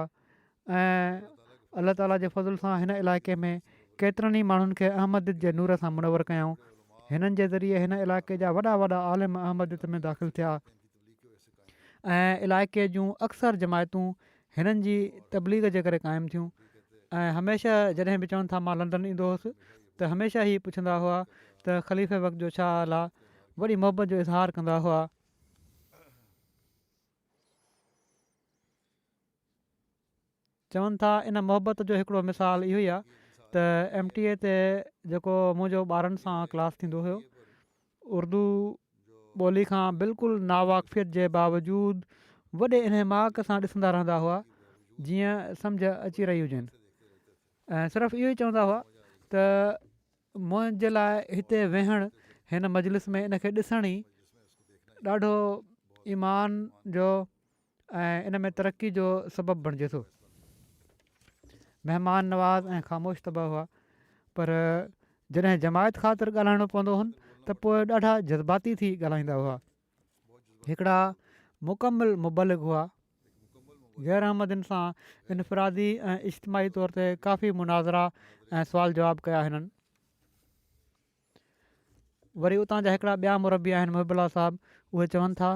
ऐं अलाह ताला जे फज़ल सां हिन इलाइक़े में केतिरनि ई माण्हुनि खे अहमद जे नूर सां मुनवर कयाऊं। हिननि जे ज़रिए हिन इलाइक़े जा वॾा वॾा आलिम अहमद में दाख़िलु थिया ऐं इलाइक़े जूं अक्सर जमायतूं हिननि जी तबलीग जे करे क़ाइमु थियूं। ऐं हमेशह जॾहिं बि चवनि था मां लंडन ईंदो हुउसि त हमेशह ई पुछंदा हुआ त ख़लीफ़े वक़्त जो छा हाल आहे, वॾी मोहबत जो इज़हार कंदा हुआ। चवनि था इन मोहबत जो हिकिड़ो मिसाल इहो ई आहे त MTA ते जेको मुंहिंजो ॿारनि सां क्लास थींदो हुयो, उर्दू ॿोली खां बिल्कुलु नावाक़फ़ियत जे बावजूदु वॾे इनहमाक सां ॾिसंदा रहंदा हुआ जीअं सम्झ अची रही हुजनि ऐं सिर्फ़ु इहो ई चवंदा हुआ त मुंहिंजे लाइ हिते वेहणु हिन मजलिस में इनखे ॾिसण ई ॾाढो ईमान जो ऐं इन में तरक़ी जो सबबु बणिजे थो। महिमान नवाज़ ऐं ख़ामोश तबा हुआ, पर जॾहिं जमायत ख़ातिर ॻाल्हाइणो पवंदो हुन त पोइ ॾाढा जज़्बाती थी ॻाल्हाईंदा हुआ। हिकिड़ा मुकमिल मुबलिग हुआ। गैर अहमदनि सां इनफ़रादी ऐं इज्तिमाही तौर ते काफ़ी मुनाज़रा ऐं सुवाल जवाब कया हिननि। वरी उतां जा हिकिड़ा ॿिया मुरबी आहिनि मुहिबुल्ला साहब, उहे चवनि था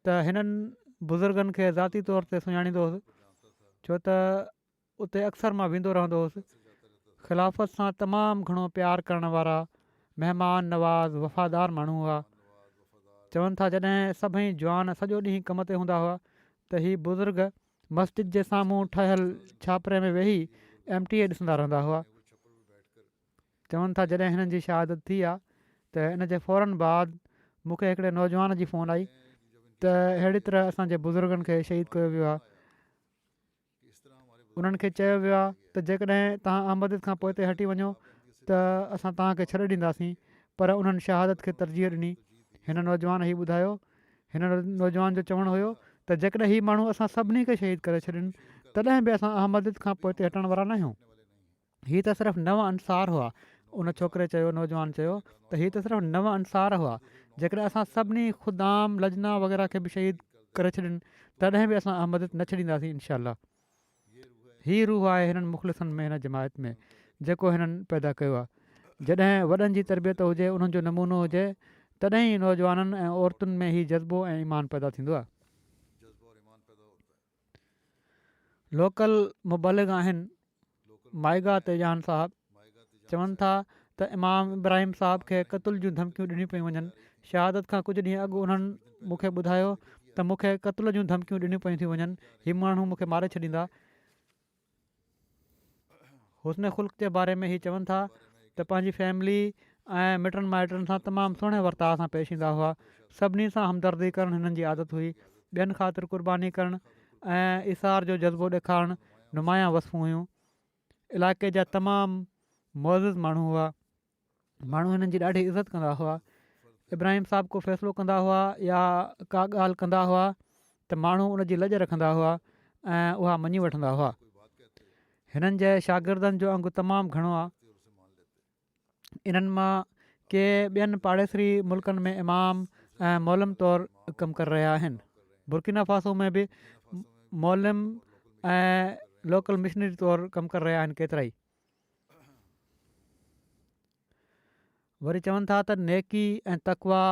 त हिननि बुज़ुर्गनि खे ज़ाती तौर ते सुञाणींदो हुउसि, छो त उते अक्सर मां वेंदो रहंदो हुउसि। ख़िलाफ़त सां तमामु घणो प्यारु करण वारा महिमान नवाज़ वफ़ादार माण्हू हुआ। चवनि था जॾहिं सभई जवान सॼो ॾींहुं कम ते हूंदा हुआ त हीअ बुज़ुर्ग मस्जिद जे साम्हूं ठहियलु छापरे में वेही MTA ॾिसंदा रहंदा हुआ। चवनि था जॾहिं हिननि जी शहादत थी आहे त इन जे फ़ौरन बाद मूंखे हिकिड़े नौजवान जी फ़ोन आई त अहिड़ी तरह असांजे बुज़ुर्गनि खे शहीद कयो वियो आहे। उन्हनि खे चयो वियो आहे त जेकॾहिं तव्हां अहमद खां पोइ ते हटी वञो त असां तव्हांखे छॾे ॾींदासीं, पर उन्हनि शहादत खे तरजीह ॾिनी। हिन नौजवान हीउ ॿुधायो, हिन नौजवान जो चवणु हुयो त जेकॾहिं हीअ माण्हू असां सभिनी खे शहीद करे छॾनि तॾहिं बि असां अहमद खां पोइ ते हटण वारा न आहियूं। हीअ त सिर्फ़ु 9 अंसार हुआ। उन छोकिरे चयो, नौजवान चयो त हीअ त सिर्फ़ु 9 अंसार हुआ। जेकॾहिं असां सभिनी ख़ुदाम लजना वग़ैरह खे बि शहीद करे छॾनि तॾहिं बि असां अहमद न छॾींदासीं इनशा। हीअ रूह आहे हिननि मुख़लिसनि में, हिन जमायत में जेको हिननि पैदा कयो आहे। जॾहिं वॾनि जी तरबियत हुजे, उन्हनि जो नमूनो हुजे, तॾहिं ई नौजवाननि ऐं औरतुनि में हीउ जज़्बो ऐं ईमान पैदा थींदो आहे। लोकल मुबलिग आहिनि माइगा तेजान साहब, चवनि था त इमाम इब्राहिम साहब खे क़तल जूं धमकियूं ॾिनियूं पियूं वञनि। शहादत खां कुझु ॾींहं अॻु उन्हनि मूंखे ॿुधायो त मूंखे क़तल जूं धमकियूं ॾिनियूं पियूं थी वञनि, हीअ माण्हू मूंखे मारे छॾींदा। हुस्न ख़ुल्क़ जे बारे में हीअ चवनि था त पंहिंजी फैमिली ऐं मिटनि माइटनि सां तमामु सुहिणे वर्ताव सां पेश ईंदा हुआ। सभिनी सां हमदर्दी करणु हिननि जी आदत हुई। ॿियनि ख़ातिर क़ुर्बानी करणु ऐं इसार जो जज़्बो ॾेखारणु नुमायां वसफ़ूं हुयूं। इलाइक़े जा तमामु मुअज़्ज़िज़ माण्हू हुआ। माण्हू हिननि जी ॾाढी इज़त कंदा हुआ। इब्राहिम साहब को फ़ैसिलो कंदा हुआ या का ॻाल्हि कंदा हुआ त माण्हू उनजी लॼ रखंदा हुआ ऐं उहा मञी वठंदा हुआ। हिननि जे शागिर्दनि जो अंगु तमामु घणो आहे। इन्हनि मां के ॿियनि पाड़ेसरी मुल्कनि में इमाम ऐं मौलम तौरु कमु करे रहिया आहिनि। बुर्किना फासो में बि मौलम ऐं लोकल मिशनरी तौरु कमु करे रहिया आहिनि केतिरा ई। वरी चवनि था त नेकी ऐं तकवा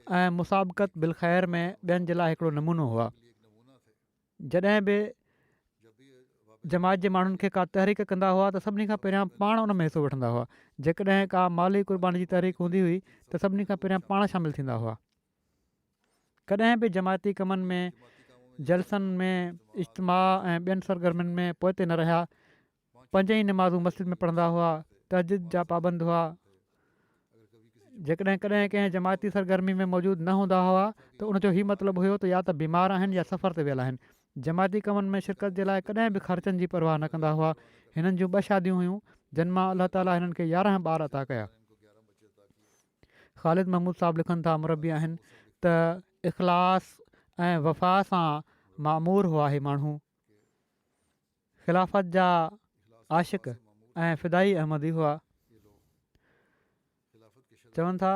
ऐं मुसाबक़त बिल ख़ैर में ॿियनि जे लाइ हिकिड़ो नमूनो हुआ। जॾहिं बि जमात जे माण्हुनि खे का तहरीक कंदा हुआ त सभिनी खां पहिरियां पाण उन में हिसो वठंदा हुआ। जेकॾहिं का माली क़ुर्बानी जी तहरीक हूंदी हुई त सभिनी खां पहिरियां पाण शामिलु थींदा हुआ। कॾहिं बि जमाती कमनि में, जलसनि में, इज्तिमा ऐं ॿियनि सरगर्मियुनि में पोइते न रहिया। 5 ई नमाज़ूं मस्जिद में पढ़ंदा हुआ, तहजुद जा पाबंद हुआ। जेकॾहिं कॾहिं कंहिं जमाती सरगर्मी में मौजूदु न हूंदा हुआ त उनजो हीउ मतिलबु हुयो त या त बीमार आहिनि या सफ़र ते वियल आहिनि। जमाती कमनि में शिरकत जे लाइ कॾहिं बि ख़र्चनि जी परवाह न कंदा हुआ। हिननि जूं 2 शादियूं हुयूं जिन मां अलाह ताला हिननि खे 11 ॿार अता कया। ख़ालिद महमूद साहिबु लिखनि था, मुरबी आहिनि, त इख़लास ऐं वफ़ा सां मामूर हुआ ही माण्हू। ख़िलाफ़त जा आशिक़ ऐं फ़िदाई अहमदी हुआ। चवनि था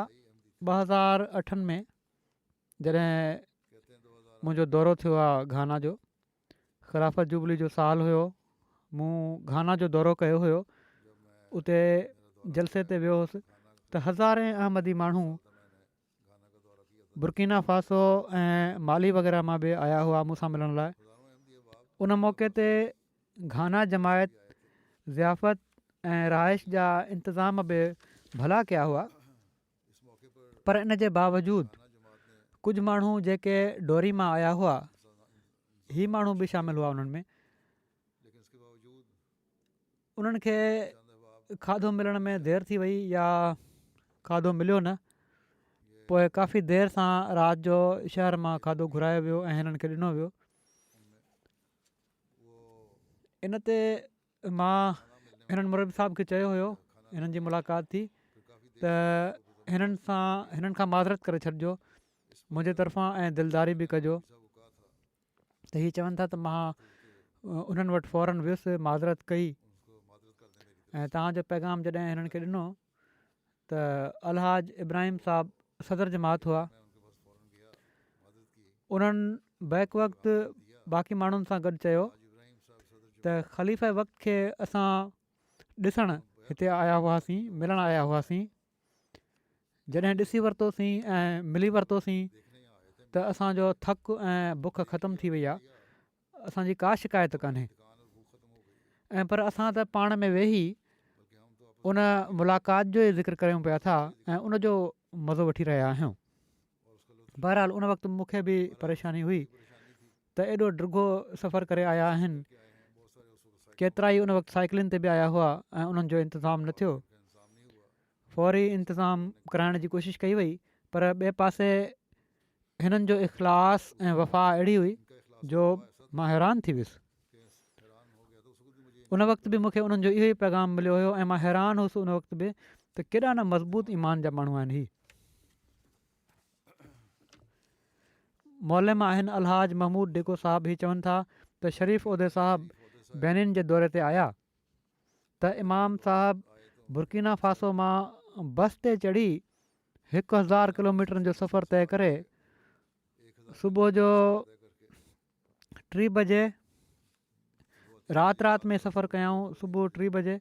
2008 में जॾहिं मुंहिंजो दौरो थियो आहे घाना जो, ख़िलाफ़त जुबली जो साल हुयो, मूं घाना जो दौरो कयो हुयो। उते जलसे ते वियो हुउसि त हज़ारे अहमदी माण्हू बुर्किना फासो ऐं माली वग़ैरह मां बि आया हुआ मूंसां मिलण लाइ। उन मौक़े ते घाना जमायत ज़ियाफ़त ऐं रहाइश जा इंतिज़ाम बि भला कया हुआ। पर इन जे बावजूदि कुझु माण्हू जेके डोरी मां आया हुआ, ही माण्हू बि शामिलु हुआ उन्हनि में। उन्हनि खे खाधो मिलण में देरि थी वई या खाधो मिलियो न। पोइ काफ़ी देरि सां राति जो शहर मां खाधो घुरायो वियो ऐं हिननि खे ॾिनो वियो। इन ते मां हिननि मुरबी साहिब खे चयो हुयो, हिननि जी मुलाक़ात थी, त हिननि खां माज़रत करे छॾिजो मुंहिंजे तरफ़ां ऐं दिलदारी बि कजो। त हीअ चवनि था त मां उन्हनि वटि फ़ौरन वियुसि, माज़रत कई ऐं तव्हांजो पैगाम जॾहिं हिननि खे ॾिनो त अलहाज इब्राहिम साहिबु सदर जमात हुआ। उन्हनि बैक वक़्तु बाक़ी माण्हुनि सां गॾु चयो त ख़लीफ़े वक़्त खे असां ॾिसणु हिते आया हुआसीं, मिलणु आया हुआसीं। जॾहिं ॾिसी वरितोसीं ऐं मिली वरितोसीं त असांजो थकु ऐं बुख ख़तमु थी वई आहे। असांजी का शिकायत कान्हे। ऐं पर असां त पाण में वेही उन मुलाक़ात जो ई ज़िक्र कयूं पिया था ऐं उनजो मज़ो वठी रहिया आहियूं। बहरहाल उन वक़्तु मूंखे बि परेशानी हुई त एॾो डिघो सफ़रु करे आया आहिनि। केतिरा ई उन वक़्तु साइकिलुनि ते बि आया हुआ ऐं उन्हनि जो इंतिज़ामु न थियो। फौरी इंतिज़ाम कराइण जी कोशिशि कई वई, पर ॿिए पासे हिननि जो इख़लास ऐं वफ़ा अहिड़ी हुई जो मां हैरान थी वियुसि। उन वक़्तु बि मूंखे उन्हनि जो इहो ई पैगाम मिलियो हुयो ऐं मां हैरान हुउसि उन वक़्तु बि त केॾा न मज़बूत ईमान जा माण्हू आहिनि। ही मौलम आहिनि अलहाज महमूद डिको साहिबु। ही चवनि था त शरीफ़ उहिदे साहिबु बेनिन जे दौरे ते आया त इमाम साहिबु बुर्किना फासो मां बस ते चढ़ी 1000 किलोमीटरनि जो सफ़रु तइ करे सुबुह जो 3 बजे राति में सफ़रु कयऊं। सुबुह 3 बजे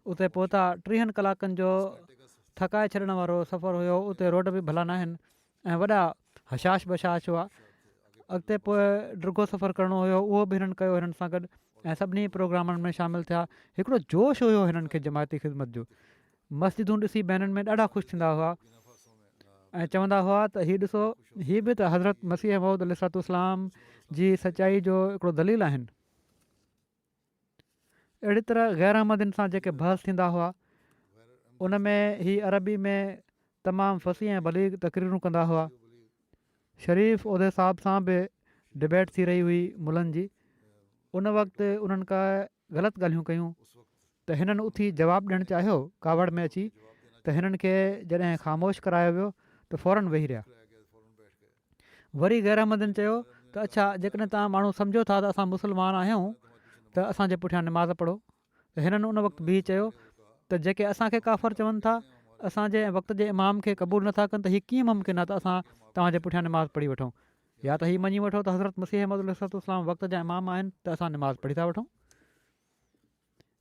उते पहुता। 3 कलाकनि जो थकाए छॾण वारो सफ़रु हुयो। उते रोड बि भला न आहिनि ऐं वॾा हशाश बशाश हुआ। अॻिते पोइ डिघो सफ़रु करिणो हुयो, उहो बि हिननि कयो हिननि सां गॾु ऐं सभिनी प्रोग्रामनि में शामिलु थिया। हिकिड़ो जोश हुयो हिननि खे जमायती ख़िदमत जो। मस्जिदूं ॾिसी बैननि में ॾाढा ख़ुशि थींदा हुआ ऐं चवंदा हुआ त हीअ ॾिसो, हीअ बि त हज़रत मसीह मऊद अलैहिस्सलाम जी सचाई जो हिकिड़ो दलील आहिनि। अहिड़ी तरह ग़ैर अहमदिन सां जेके बहस थींदा हुआ, उन में हीअ अरबी में तमामु फसी ऐं बलीग तक़रीरूं कंदा हुआ। शरीफ़ उहिदे साहिब सां बि डिबेट थी रही हुई मुलनि जी। उन वक़्तु उन्हनि का ग़लति ॻाल्हियूं कयूं त हिननि उथी जवाबु ॾियणु चाहियो कावड़ में अची, त हिननि खे जॾहिं ख़ामोश करायो वियो त फ़ौरन वेही रहिया। वरी ग़ैर अहमदिन चयो त अच्छा, जेकॾहिं तव्हां माण्हू सम्झो था त असां मुस्लमान आहियूं त असांजे पुठियां निमाज़ पढ़ो। त हिननि उन वक़्तु बि चयो त जेके असांखे काफ़र चवनि था असांजे वक़्त जे इमाम खे क़बूलु नथा कनि त हीअ कीअं मुमकिन आहे त असां तव्हांजे पुठियां निमाज़ पढ़ी वठूं। या त हीअ मञी वठो त हज़रत मसीह अहमद वक़्त जा इमाम आहिनि त असां निमाज़ पढ़ी था वठूं।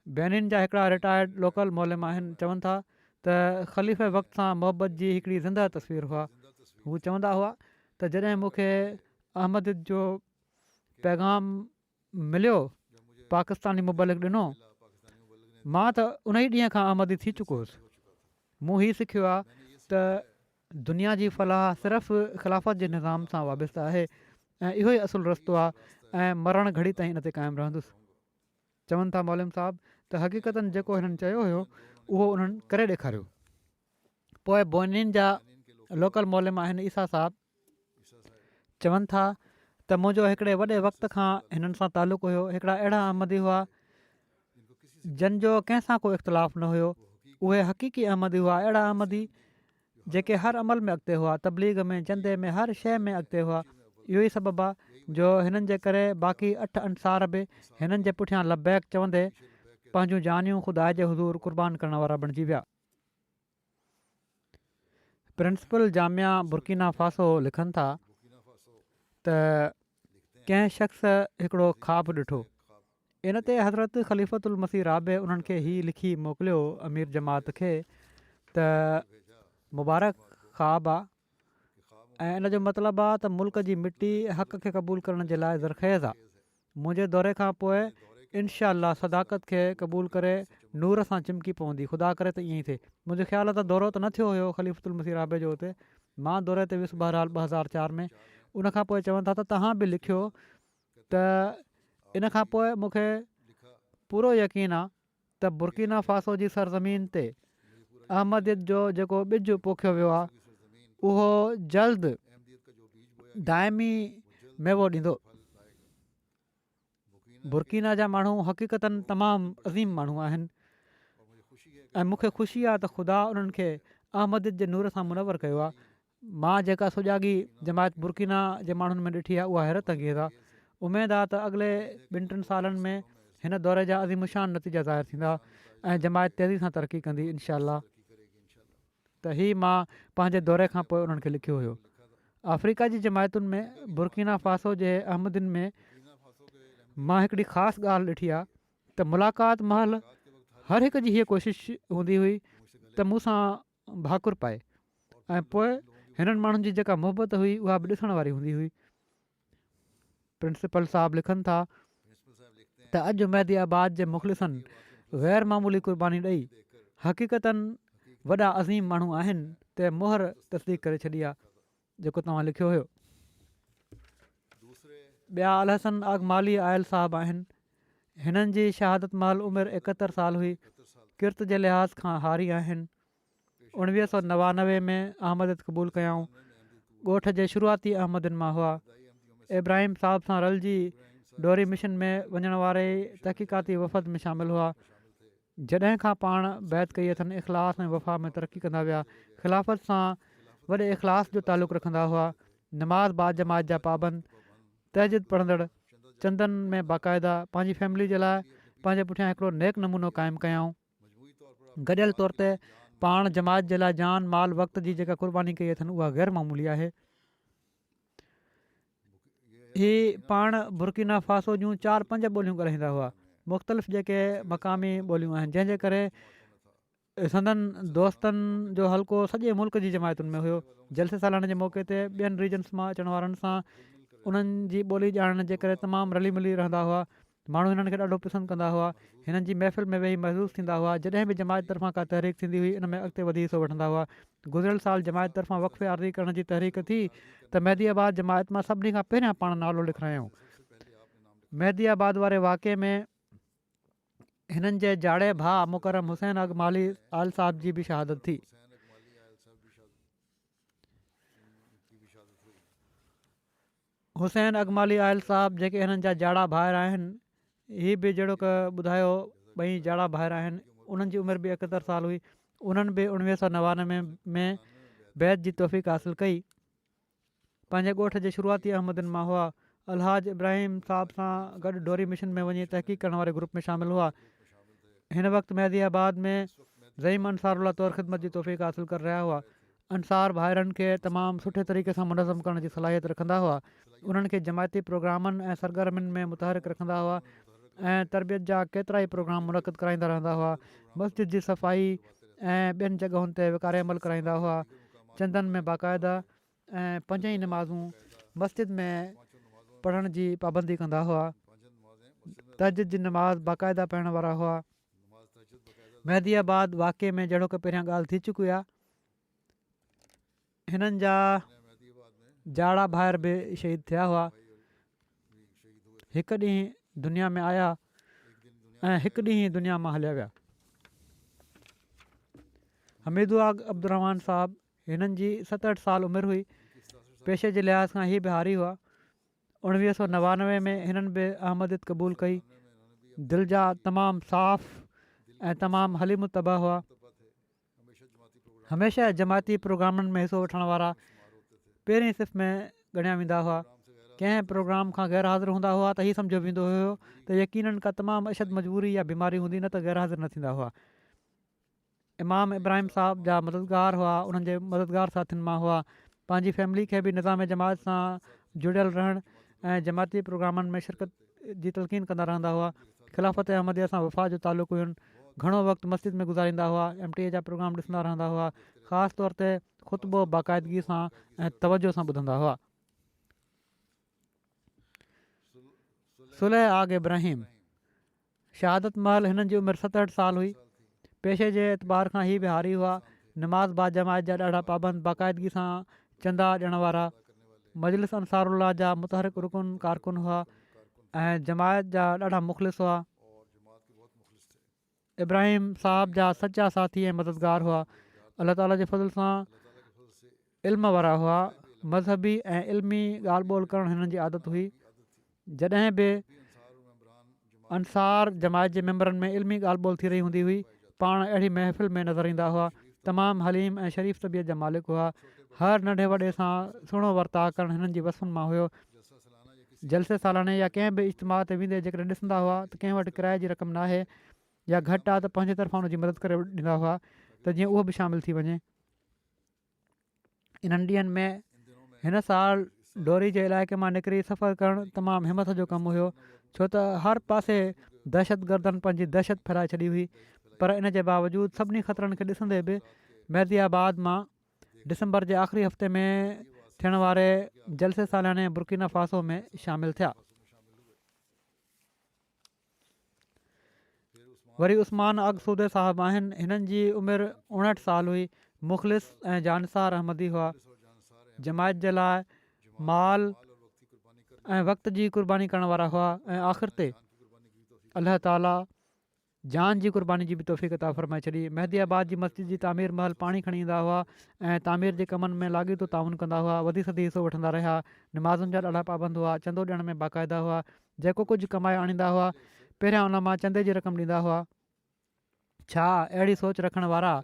बेनिन जा हिकिड़ा रिटायर्ड लोकल मोलम आहिनि, चवनि था त ख़लीफ़े वक़्त सां मुहबत जी हिकिड़ी ज़िंदा तस्वीर हुआ। हू चवंदा हुआ त जॾहिं मूंखे अहमद जो पैगाम मिलियो, पाकिस्तानी मुबलिक ॾिनो, मां त उन ई ॾींहं खां अहमदी थी चुको हुउसि। मूं हीउ सिखियो आहे त दुनिया जी फलाह सिर्फ़ु ख़िलाफ़त जे निज़ाम सां वाबस्तु आहे ऐं इहो ई असुलु रस्तो आहे ऐं मरण घड़ी ताईं इन ते क़ाइमु रहंदुसि। चवनि था मौलम साहब त हक़ीक़तनि जेको हिननि चयो हुयो उहो उन्हनि करे ॾेखारियो। पोइ बोनिन जा लोकल मोलम आहिनि ईसा साहब, चवनि था त मुंहिंजो हिकिड़े वॾे वक़्त खां हिननि सां तालुक़ु हुयो। हिकिड़ा अहिड़ा अहमदी हुआ जंहिंजो कंहिंसां को इख़्तिलाफ़ु न हुयो। उहे हक़ीक़ी अहमदी हुआ, अहिड़ा अहमदी जेके हर अमल में अॻिते हुआ, तबलीग में, चंदे में, हर शइ में अॻिते हुआ। इहो ई सबबु आहे जो हिननि जे करे बाक़ी 8 अंसार बि हिननि जे पुठियां लबैक चवंदे पंहिंजूं जानियूं ख़ुदा जे हुज़ूर क़ुर्बान करण वारा बणिजी विया। प्रिंसिपल जामिया बुर्किना फासो लिखनि था त कंहिं शख़्स हिकिड़ो ख़्वाबु ॾिठो। इन ते हज़रत ख़लीफ़तुल मसीह राबे उन्हनि खे हीउ लिखी मोकिलियो अमीर जमात खे त मुबारक ख़्वाबु आहे ऐं इन जो मतिलबु आहे त मुल्क जी मिटी हक़ खे क़बूलु करण जे लाइ ज़रख़ेज़ आहे। मुंहिंजे दौरे खां पोइ इनशा अल्लाह सदाकत खे क़बूलु करे नूर सां चिमकी पवंदी। ख़ुदा करे त ईअं ई थिए। मुंहिंजे ख़्याल त दौरो त न थियो हुयो ख़लीफ़तुल मसीह राबे जो हुते, मां दौरे ते वियुसि बहरहाल 2004 में। उनखां पोइ चवनि था त तव्हां बि लिखियो त इन खां पोइ मूंखे पूरो यकीन आहे त बुर्किना फासो जी सरज़मीन ते अहमदियत जो जेको ॿिज पोखियो वियो आहे उहो जल्द दाइमी मेवो ॾींदो। बुर्किना जा माण्हू हक़ीक़तनि तमामु अज़ीम माण्हू आहिनि ऐं मूंखे ख़ुशी आहे त ख़ुदा उन्हनि खे अहमदियत जे नूर सां मुनवर कयो आहे। मां जेका सुजाॻी जमायत बुर्किना जे माण्हुनि में ॾिठी आहे उहा हैरत अंगेज़ आहे। उमेदु आहे त अॻिले 2-3 सालनि में हिन दौरे जा अज़ीमुशान नतीजा ज़ाहिर थींदा ऐं जमायत तेज़ी सां तरक़ी कंदी इनशा अल्लाह। त हीउ मां पंहिंजे दौरे खां पोइ उन्हनि खे लिखियो हुयो। अफ्रीका जी जमायतुनि में बुर्किना फासो जे अहमदियुनि में मां हिकिड़ी ख़ासि ॻाल्हि ॾिठी आहे त मुलाक़ात महल हर हिक जी हीअ कोशिशि हूंदी हुई त मूंसां भाकुर पाए ऐं पोइ हिननि माण्हुनि जी जेका मुहबत हुई उहा बि ॾिसण वारी हूंदी हुई। प्रिंसिपल साहब लिखनि था त अॼु मैदी आबाद जे मुख़लिसनि ग़ैर मामूली क़ुर्बानी ॾेई हक़ीक़तनि वॾा अज़ीम माण्हू आहिनि त मोहर तस्दीक करे छॾी आहे जेको तव्हां लिखियो हुयो। ॿिया अलहसन अगमाली आयल साहब आहिनि। हिननि जी शहादत महल उमिरि 71 साल हुई। किर्त जे लिहाज़ खां हारी आहिनि। 1999 में अहमदियत क़बूलु कयाऊं। ॻोठ जे शुरूआती अहमदनि मां हुआ। इब्राहिम साहब सां रलिजी डोरी मिशन में वञण वारे तहक़ीक़ाती वफ़द में शामिलु हुआ। जॾहिं खां पाण बैत कई अथनि इख़लास ऐं वफ़ा में तरक़ी कंदा विया। ख़िलाफ़त सां वॾे इख़लास जो तालुक़ु रखंदा हुआ। नमाज़ बाद जमात जा पाबंद, तहजिद पढ़ंदड़, चंदनि में बाक़ाइदा, पंहिंजी फैमिली जे लाइ पंहिंजे पुठियां हिकिड़ो नेक नमूनो क़ाइमु कयाऊं। गॾियल तौर ते पाण जमात जे लाइ जान माल वक़्त जी जेका क़ुर्बानी कई अथनि उहा ग़ैर मामूली आहे। हीअ पाण बुर्किना फासो जूं 4-5 ॿोलियूं ॻाल्हाईंदा हुआ। मुख़्तलिफ़ जेके मक़ामी ॿोलियूं आहिनि जंहिंजे करे संदनि दोस्तनि जो हल्को सॼे मुल्क जी जमायतुनि में हुयो। जलसे सालाने जे मौक़े ते ॿियनि रीजन्स मां अचण वारनि सां उन्हनि जी ॿोली ॼाणण जे करे तमामु रली मिली रहंदा हुआ। माण्हू हिननि खे ॾाढो पसंदि कंदा हुआ। हिननि जी महफ़िल में वेही महसूसु थींदा हुआ। जॾहिं बि जमायत तरफ़ां का तहरीक थींदी हुई इन में अॻिते वधी हिसो वठंदा हुआ। गुज़िरियल साल जमायत तरफ़ां वक़फ़े आर्ज़ी करण जी तहरीक थी त मेहदी आबाद जमायत मां सभिनी खां पहिरियां पाण नालो लिखायूं। मेहदी आबाद वारे वाक़े में हिननि जे जाड़े भाउ मुकरम हुसैन अगमाली आल साहब जी बि शहादत थी। हुसैन अगमाली आयल साहब जेके हिननि जा जाड़ा भाइर आहिनि, हीअ बि जहिड़ो की ॿुधायो ॿई जाड़ा भाइर आहिनि। उन्हनि जी उमिरि बि 71 साल हुई। उन्हनि बि 1999 में बैत जी तौफ़ीक़ हासिलु कई। पंहिंजे ॻोठ जे शुरूआती अहमदनि मां हुआ। अलहाज इब्राहिम साहब सां गॾु डोरी मिशन में वञी तहक़ीक़ करण वारे ग्रुप में शामिलु हुआ। हिन वक़्तु मेहदी आबाद में ज़ईम अंसारुल्लाह तौरु ख़िदमत जी तौफ़ीक़ हासिलु करे रहिया हुआ। अंसार भाइरनि खे तमामु सुठे तरीक़े सां मुनज़म करण जी सलाहियत रखंदा हुआ। उन्हनि खे जमायती प्रोग्रामनि ऐं सरगर्मियुनि में मुतहरिक रखंदा हुआ ऐं तरबियत जा केतिरा ई प्रोग्राम मुनक़िद कराईंदा रहंदा हुआ। मस्जिद जी सफ़ाई ऐं ॿियनि जॻहुनि ते विकारे अमल कराईंदा हुआ। चंदनि में बाक़ाइदा ऐं 5 ई नमाज़ूं मस्जिद में पढ़ण जी पाबंदी कंदा हुआ। तहज्जुद जी नमाज़ बाक़ाइदा पढ़ण वारा हुआ। मेहदीआबाद वाक़े में जहिड़ो की पहिरियां ॻाल्हि थी चुकी आहे, हिननि जा जाड़ा भाइर बि शहीद थिया हुआ। हिकु ॾींहुं दुनिया में आया ऐं हिकु ॾींहुं ई दुनिया मां हलिया विया। हमीदुआग अब्दुरहमान साहब, हिननि जी 67 साल उमिरि हुई। पेशे जे लिहाज़ खां हीअ बि हारी हुआ। 1999 में हिननि बि अहमदियत क़बूल कई। दिलि जा तमामु साफ़ ऐं तमामु हलीम तबाह हुआ। हमेशह जमायती प्रोग्रामनि में हिसो वठण वारा पहिरीं सिफ़ में ॻणिया वेंदा हुआ। कंहिं प्रोग्राम खां ग़ैर हाज़िर हूंदा हुआ त हीअ सम्झो वेंदो हुयो त यकीननि का तमामु अशद मजबूरी या बीमारी हूंदी, न त ग़ैर हाज़िर न थींदा हुआ। इमाम इब्राहिम साहब जा मददगार हुआ, उन्हनि जे मददगार साथियुनि मां हुआ। पंहिंजी फैमिली खे बि निज़ाम जमात सां जुड़ियल रहणु ऐं जमाती प्रोग्रामनि में शिरकत जी तलक़ीन कंदा रहंदा हुआ। ख़िलाफ़त अहमदिया सां वफ़ा जो तालुक़ु हुयुनि। घणो वक़्तु मस्जिद में गुज़ारींदा हुआ। MTA जा प्रोग्राम ॾिसंदा रहंदा हुआ। ख़ासि तौर ते ख़ुतबो बाक़ाइदगी सां ऐं तवजो सां ॿुधंदा हुआ। सुलह आग इब्राहिम, शहादत महल हिननि जी उमिरि 67 साल हुई। पेशे जे एतबार खां ई बि हारी हुआ। नमाज़ बा जमायत जा ॾाढा पाबंद, बाक़ाइदगी सां चंदा ॾियण वारा। मजलिस अंसारुल्लाह जा मुतहरिक रुकन कारकुन हुआ ऐं जमायत जा ॾाढा मुख़लिस हुआ। इब्राहिम साहब जा सचा साथी ऐं मददगार हुआ। अलाह ताला जे फज़ल सां इल्म वारा हुआ। मज़हबी ऐं इल्मी ॻाल्हि ॿोल करणु हिननि जी आदत हुई। जॾहिं बि अंसार जमायत जे मेंबरनि में इल्मी ॻाल्हि ॿोल थी रही हूंदी हुई, पाण अहिड़ी महफ़िल में नज़र ईंदा हुआ। तमामु हलीम ऐं शरीफ़ तबियत जा मालिक हुआ। हर नंढे वॾे सां सुहिणो वर्ताव करणु हिननि जी वसफ़ुनि मां हुयो। जलसे सालाने या कंहिं बि इज्तिमा ते वेंदे जेकॾहिं ॾिसंदा हुआ त कंहिं वटि किराए जी रक़म न आहे या घटि आहे त पंहिंजे तरफ़ां हुनजी मदद करे ॾींदा हुआ त जीअं उहो बि शामिलु थी वञे। इन्हनि ॾींहंनि में हिन साल डोरी जे इलाइक़े मां निकिरी सफ़र करणु तमामु हिमत जो कमु हुयो, छो त हर पासे दहशत गर्दनि पंहिंजी दहशत फैलाए छॾी हुई। पर इन जे बावजूदु सभिनी ख़तरनि खे ॾिसंदे बि मेहदीआबाद मां डिसंबर जे आख़िरी हफ़्ते में थियण वारे जलसे सालाने बुर्किना फासो में शामिलु थिया। वरी उस्मान अग सूदे साहिबु आहिनि। हिननि जी उमिरि 59 साल हुई। मुख़लिस ऐं जानसार अहमदी हुआ। जमायत जे लाइ माल ऐं वक़्त जी क़ुर्बानी करण वारा हुआ ऐं आख़िर ते अलाह ताला जान जी क़ुर्बानी जी बि तौफ़ीक़ अता फ़रमाए छॾी। मेहदीआबाद जी मस्जिद जी तामीर महल पाणी खणी ईंदा हुआ ऐं तामीर जे कमनि में लाॻीतो ताउन कंदा हुआ। वधी सदी हिसो वठंदा रहिया। नमाज़ुनि जा ॾाढा पाबंद हुआ। चंदो ॾियण में बाक़ाइदा हुआ। जेको कुझु कमाए आणींदा हुआ पहिरियां उन मां चंदे जी रक़म ॾींदा हुआ। छा अहिड़ी सोच रखण वारा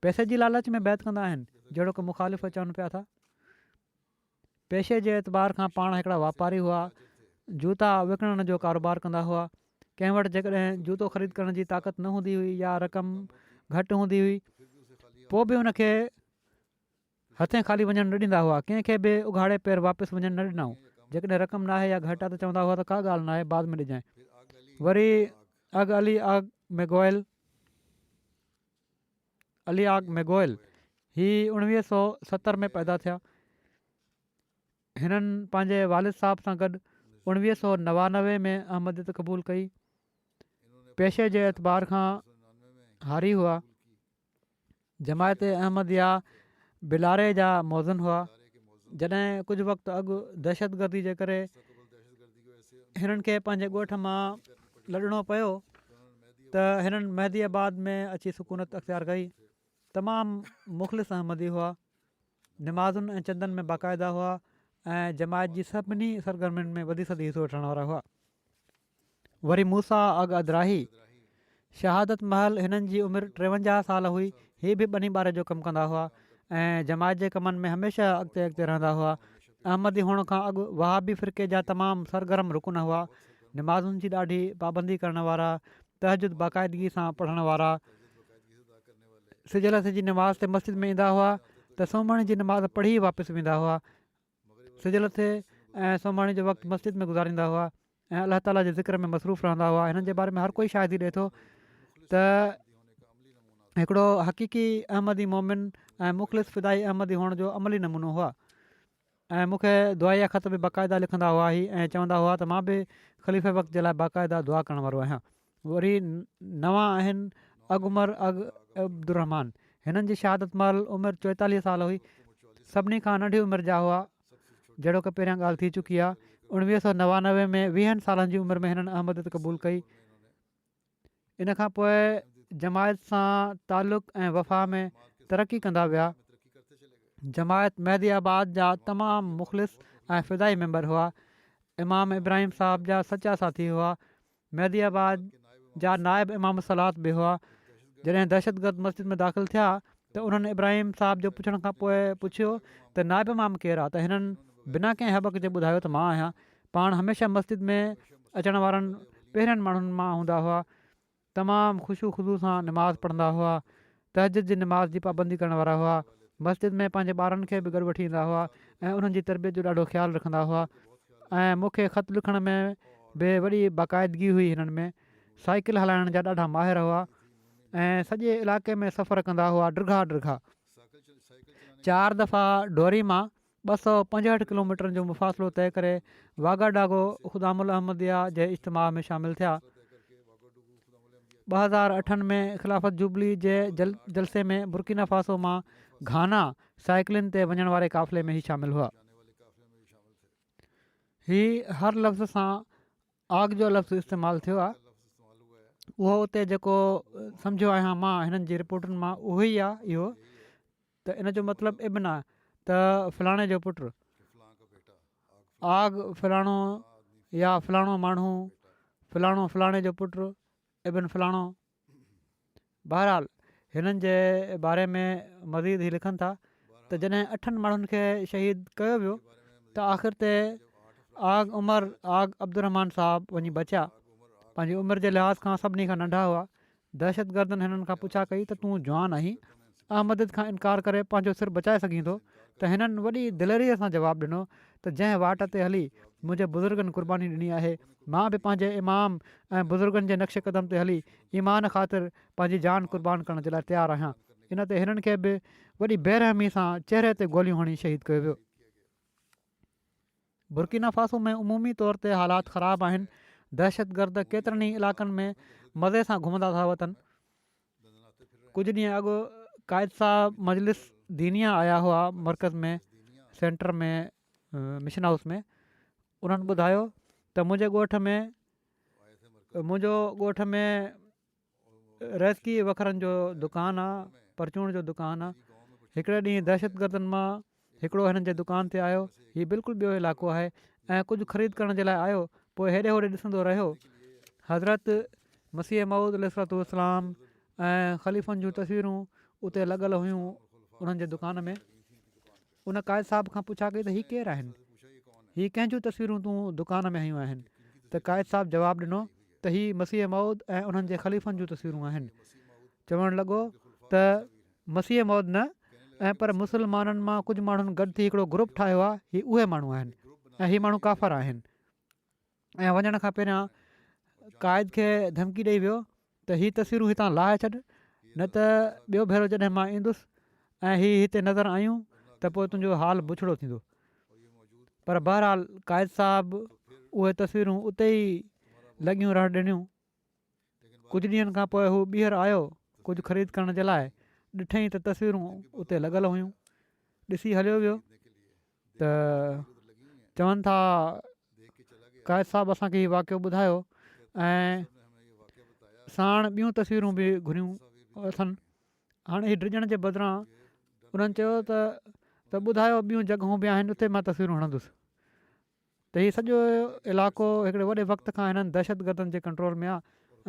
पैसे जी लालच में बैत कंदा आहिनि, जहिड़ो की मुख़ालिफ़ चवनि पिया था। पेशे जे एतबार खां पाण हिकिड़ा वापारी हुआ। जूता विकिणण जो कारोबार कंदा हुआ। कंहिं वटि जेकॾहिं जूतो ख़रीद करण जी ताक़त न हूंदी हुई या रक़म घटि हूंदी हुई, पोइ बि हुनखे हथे ख़ाली वञणु न ॾींदा हुआ। कंहिंखे बि उघाड़े पेर वापसि वञणु न ॾिनऊं। जेकॾहिं रक़म न आहे या घटि आहे त चवंदा हुआ त का ॻाल्हि न आहे, बाद में ॾिजांइ। वरी अली आग मैगोयल ही 1970 में पैदा थिया। हिननि पंहिंजे वालिद साहब सां गॾु 1999 में अहमदियत क़बूल कई। पेशे जे एतबार खां हारी हुआ। जमायत अहमदिया बिलारे जा मौज़न हुआ। जॾहिं कुझु वक़्तु अॻु दहशतगर्दी जे करे हिननि खे पंहिंजे ॻोठ मां लॾणो पियो त हिननि मेहदीआबाद में अची सुकूनत अख़्तियार कई। तमामु मुख़लिस अहमदी हुआ। नमाज़ुनि ऐं चंदनि में बाक़ाइदा हुआ ऐं जमायत जी सभिनी सरगर्मियुनि में वधी सदी हिसो वठण वारा हुआ। वरी मूसा अग अदराही, शहादत महल हिननि जी उमिरि 53 साल हुई। हीअ बि ॿनी ॿारे जो कमु कंदा हुआ ऐं जमायत जे कमनि में हमेशह अॻिते रहंदा हुआ। अहमदी हुअण खां अॻु वहाबी फ़िरके जा तमामु सरगर्म रुकन हुआ। नमाज़ुनि जी ॾाढी पाबंदी करण वारा, तहजुद बाक़ाइदगी सां पढ़ण वारा, सिजल जी नमाज़ ते मस्जिद में ईंदा हुआ त सोमाणी जी नमाज़ पढ़ी वापसि वेंदा हुआ। सिजल ऐं सोमाणी जो वक़्तु मस्जिद में गुज़ारींदा हुआ ऐं अलाह ताला जे ज़िक्र में मसरूफ़ रहंदा हुआ। हिननि जे बारे में हर कोई शायदि ॾिए थो त हिकिड़ो हक़ीक़ी अहमदी मोमिन ऐं मुख़लिस फिदाई अहमदी हुअण जो अमली नमूनो हुआ। ऐं मूंखे दुआ ख़त बि बाक़ाइदा लिखंदा हुआ ऐं चवंदा हुआ त मां बि ख़लीफ़े वक़्त जे लाइ बाक़ाइदा दुआ करण वारो आहियां। वरी नवां आहिनि अॻुमर अब्दुररहमान। हिननि जी शहादत महिल उमिरि 44 साल हुई। सभिनी खां नंढी उमिरि जा हुआ, जहिड़ो की पहिरियां ॻाल्हि थी चुकी आहे। 1999 में 20 सालनि जी उमिरि में हिननि अहमदियत क़बूल कई। इन खां पोइ जमायत सां तालुक़ ऐं वफ़ा में तरक़ी कंदा विया। जमायत महदी आबाद जा तमामु मुख़लिस ऐं फ़िदाई मेंबर हुआ। इमाम इब्राहिम साहब जा सचा साथी हुआ। महदी आबाद जा नाइब इमाम सलात बि हुआ। जॾहिं दहशतगर्द मस्जिद में दाख़िल थिया त उन्हनि इब्राहिम साहब जो पुछण खां पोइ पुछियो त नाइब इमाम केरु आहे, त हिननि बिना कंहिं हबक जे ॿुधायो त मां आहियां। पाण हमेशह मस्जिद में अचण वारनि पहिरियनि माण्हुनि मां हूंदा हुआ। तमामु ख़ुशू ख़ुशू सां निमाज़ पढ़ंदा हुआ। तहजद जी निमाज़ जी पाबंदी करण वारा हुआ। मस्जिद में पंहिंजे ॿारनि खे बि गॾु वठी ईंदा हुआ ऐं उन्हनि जी तरबियत जो ॾाढो ख़्यालु रखंदा हुआ। ऐं मूंखे ख़त लिखण में बि वॾी बाक़ाइदगी हुई। हिननि में साइकिल हलाइण जा ॾाढा माहिर हुआ ऐं सॼे इलाइक़े में सफ़र कंदा हुआ डिघा 4 दफ़ा डोरी मां 265 किलोमीटरनि जो मुफ़ासिलो तइ करे वागाडागो ख़ुदामुल अहमदिया जे इज्तिमा में शामिलु थिया। 2008 में ख़िलाफ़त जुबली जे जलसे में बुर्किना फासो मां घाना साइकिलुनि ते वञण वारे क़ाफ़िले में ई शामिलु हुआ। हीउ हर लफ़्ज़ सां आग जो लफ़्ज़ इस्तेमालु थियो आहे। उहो उते जेको सम्झो आहियां मां हिननि जी रिपोर्टुनि मां उहो ई आहे इहो, त इन जो मतिलबु इब्न आहे त फलाणे जो पुटु, आग फलाणो या फलाणो माण्हू, फलाणो फलाणे जो पुटु, इब्न फलाणो। बहरहाल हिननि जे बारे में मज़ीद ई लिखनि था त जॾहिं 8 माण्हुनि खे शहीद कयो वियो त आख़िर ते आग अब्दुररहमान साहबु वञी बचिया। पंहिंजी उमिरि जे लिहाज़ खां सभिनी खां नंढा हुआ। दहशतगर्दनि हिननि खां पुछा कई त तूं जवान आहीं, अहमदियत खां इनकार करे पंहिंजो सिर बचाए सघीं थो? त हिननि वॾी दिलेरीअ सां जवाबु ॾिनो त जंहिं वाट ते हली मुंहिंजे बुज़ुर्गनि क़ुर्बानी ॾिनी आहे, मां बि पंहिंजे इमाम ऐं बुज़ुर्गनि जे नक्श क़दम ते हली ईमान ख़ातिर पंहिंजी जान क़ुर्बान करण जे लाइ तयारु आहियां। इन ते हिननि खे बि वॾी बेरहमी सां चहिरे ते गोलियूं हणी शहीद कयो वियो। बुर्किना फासो में उमूमी तौर ते हालात ख़राबु आहिनि। दहशतगर्द केतिरनि ई इलाइक़नि में मज़े सां घुमंदा था वठनि। कुझु ॾींहं अॻु क़ाइद साहब मजलिस दीनिया आया हुआ मर्कज़ में, सेंटर में, मिशन हाउस में। उन्हनि ॿुधायो त मुंहिंजो ॻोठ में रेज़की वखरनि जो दुकानु आहे, परचून जो दुकानु आहे। हिकिड़े ॾींहुं दहशतगर्दनि मां हिकिड़ो हिननि जे दुकान ते आयो। हीउ बिल्कुलु ॿियो इलाइक़ो आहे ऐं कुझु ख़रीद करण जे लाइ आयो। पोइ हेॾे होॾे ॾिसंदो रहियो। हज़रत मसीह मऊद अलैहिस्सलाम ऐं ख़लीफ़नि जूं तस्वीरूं उते लॻल हुयूं उन्हनि जे दुकान में। उन क़ाइद साहब खां पुछा कई त हीअ केरु आहिनि, हीअ कंहिंजूं तस्वीरूं तूं दुकान में हयूं आहिनि? त क़ाइद साहब जवाबु ॾिनो त हीअ मसीह मऊद ऐं उन्हनि जे ख़लीफ़नि जूं तस्वीरूं आहिनि। चवणु लॻो त मसीह मऊद न, ऐं पर मुस्लमाननि मां कुझु माण्हुनि गॾु थी हिकिड़ो ग्रुप ठाहियो आहे, हीअ उहे माण्हू आहिनि ऐं हीअ माण्हू काफ़र आहिनि। ऐं वञण खां पहिरियां क़ाइद खे धमकी ॾेई वियो त हीअ तस्वीरूं हितां लाहे छॾ, न त ॿियो भेरो जॾहिं मां ईंदुसि ऐं हीअ हिते नज़र आयूं त पोइ तुंहिंजो हाल बुछड़ो थींदो। पर बहरहाल क़ाइद साहब उहे तस्वीरूं उते ई लॻियूं रहणु ॾिनियूं। कुझु ॾींहंनि खां पोइ हू ॿीहर आयो कुझु ख़रीद करण जे लाइ। ॾिठईं त तस्वीरूं उते लॻल हुयूं। ॾिसी हलियो वियो त चवनि था क़ाइद साहब असांखे हीउ वाक़ियो ॿुधायो ऐं साण ॿियूं तस्वीरूं बि घुरियूं अथनि। हाणे हीउ डिॼण जे बदिरां उन्हनि चयो त ॿुधायो ॿियूं जॻहियूं बि आहिनि, उते मां तस्वीरूं हणंदुसि। त हीउ सॼो इलाइक़ो हिकिड़े वॾे वक़्त खां हिननि दहशतगर्दनि जे कंट्रोल में आहे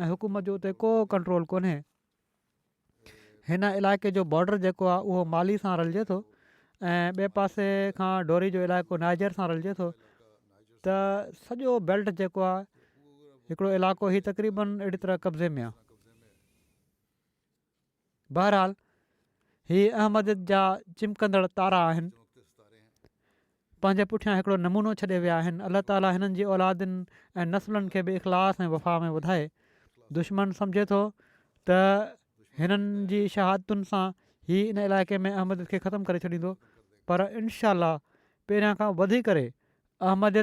ऐं हुकूमत जो उते को कंट्रोल कोन्हे। हिन इलाइक़े जो बॉर्डर जेको आहे उहो माली सां रलिजे थो ऐं ॿिए पासे खां डोरी जो इलाइक़ो नाइजर सां रलिजे थो। त सॼो बेल्ट जेको आहे हिकिड़ो इलाइक़ो हीउ तक़रीबन अहिड़ी तरह कब्ज़े में आहे। बहरहाल हीअ अहमद जा चिमकंदड़ तारा आहिनि, पंहिंजे पुठियां हिकिड़ो नमूनो छॾे विया आहिनि। अलाह ताला हिननि जी औलादनि ऐं नसलनि खे बि इख़लास ऐं वफ़ा में वधाए। दुश्मन सम्झे थो त हिननि जी शहादतुनि सां हीअ इन इलाइक़े में अहमद खे ख़तमु करे छॾींदो, पर इनशा पहिरियां खां वधी करे अहमद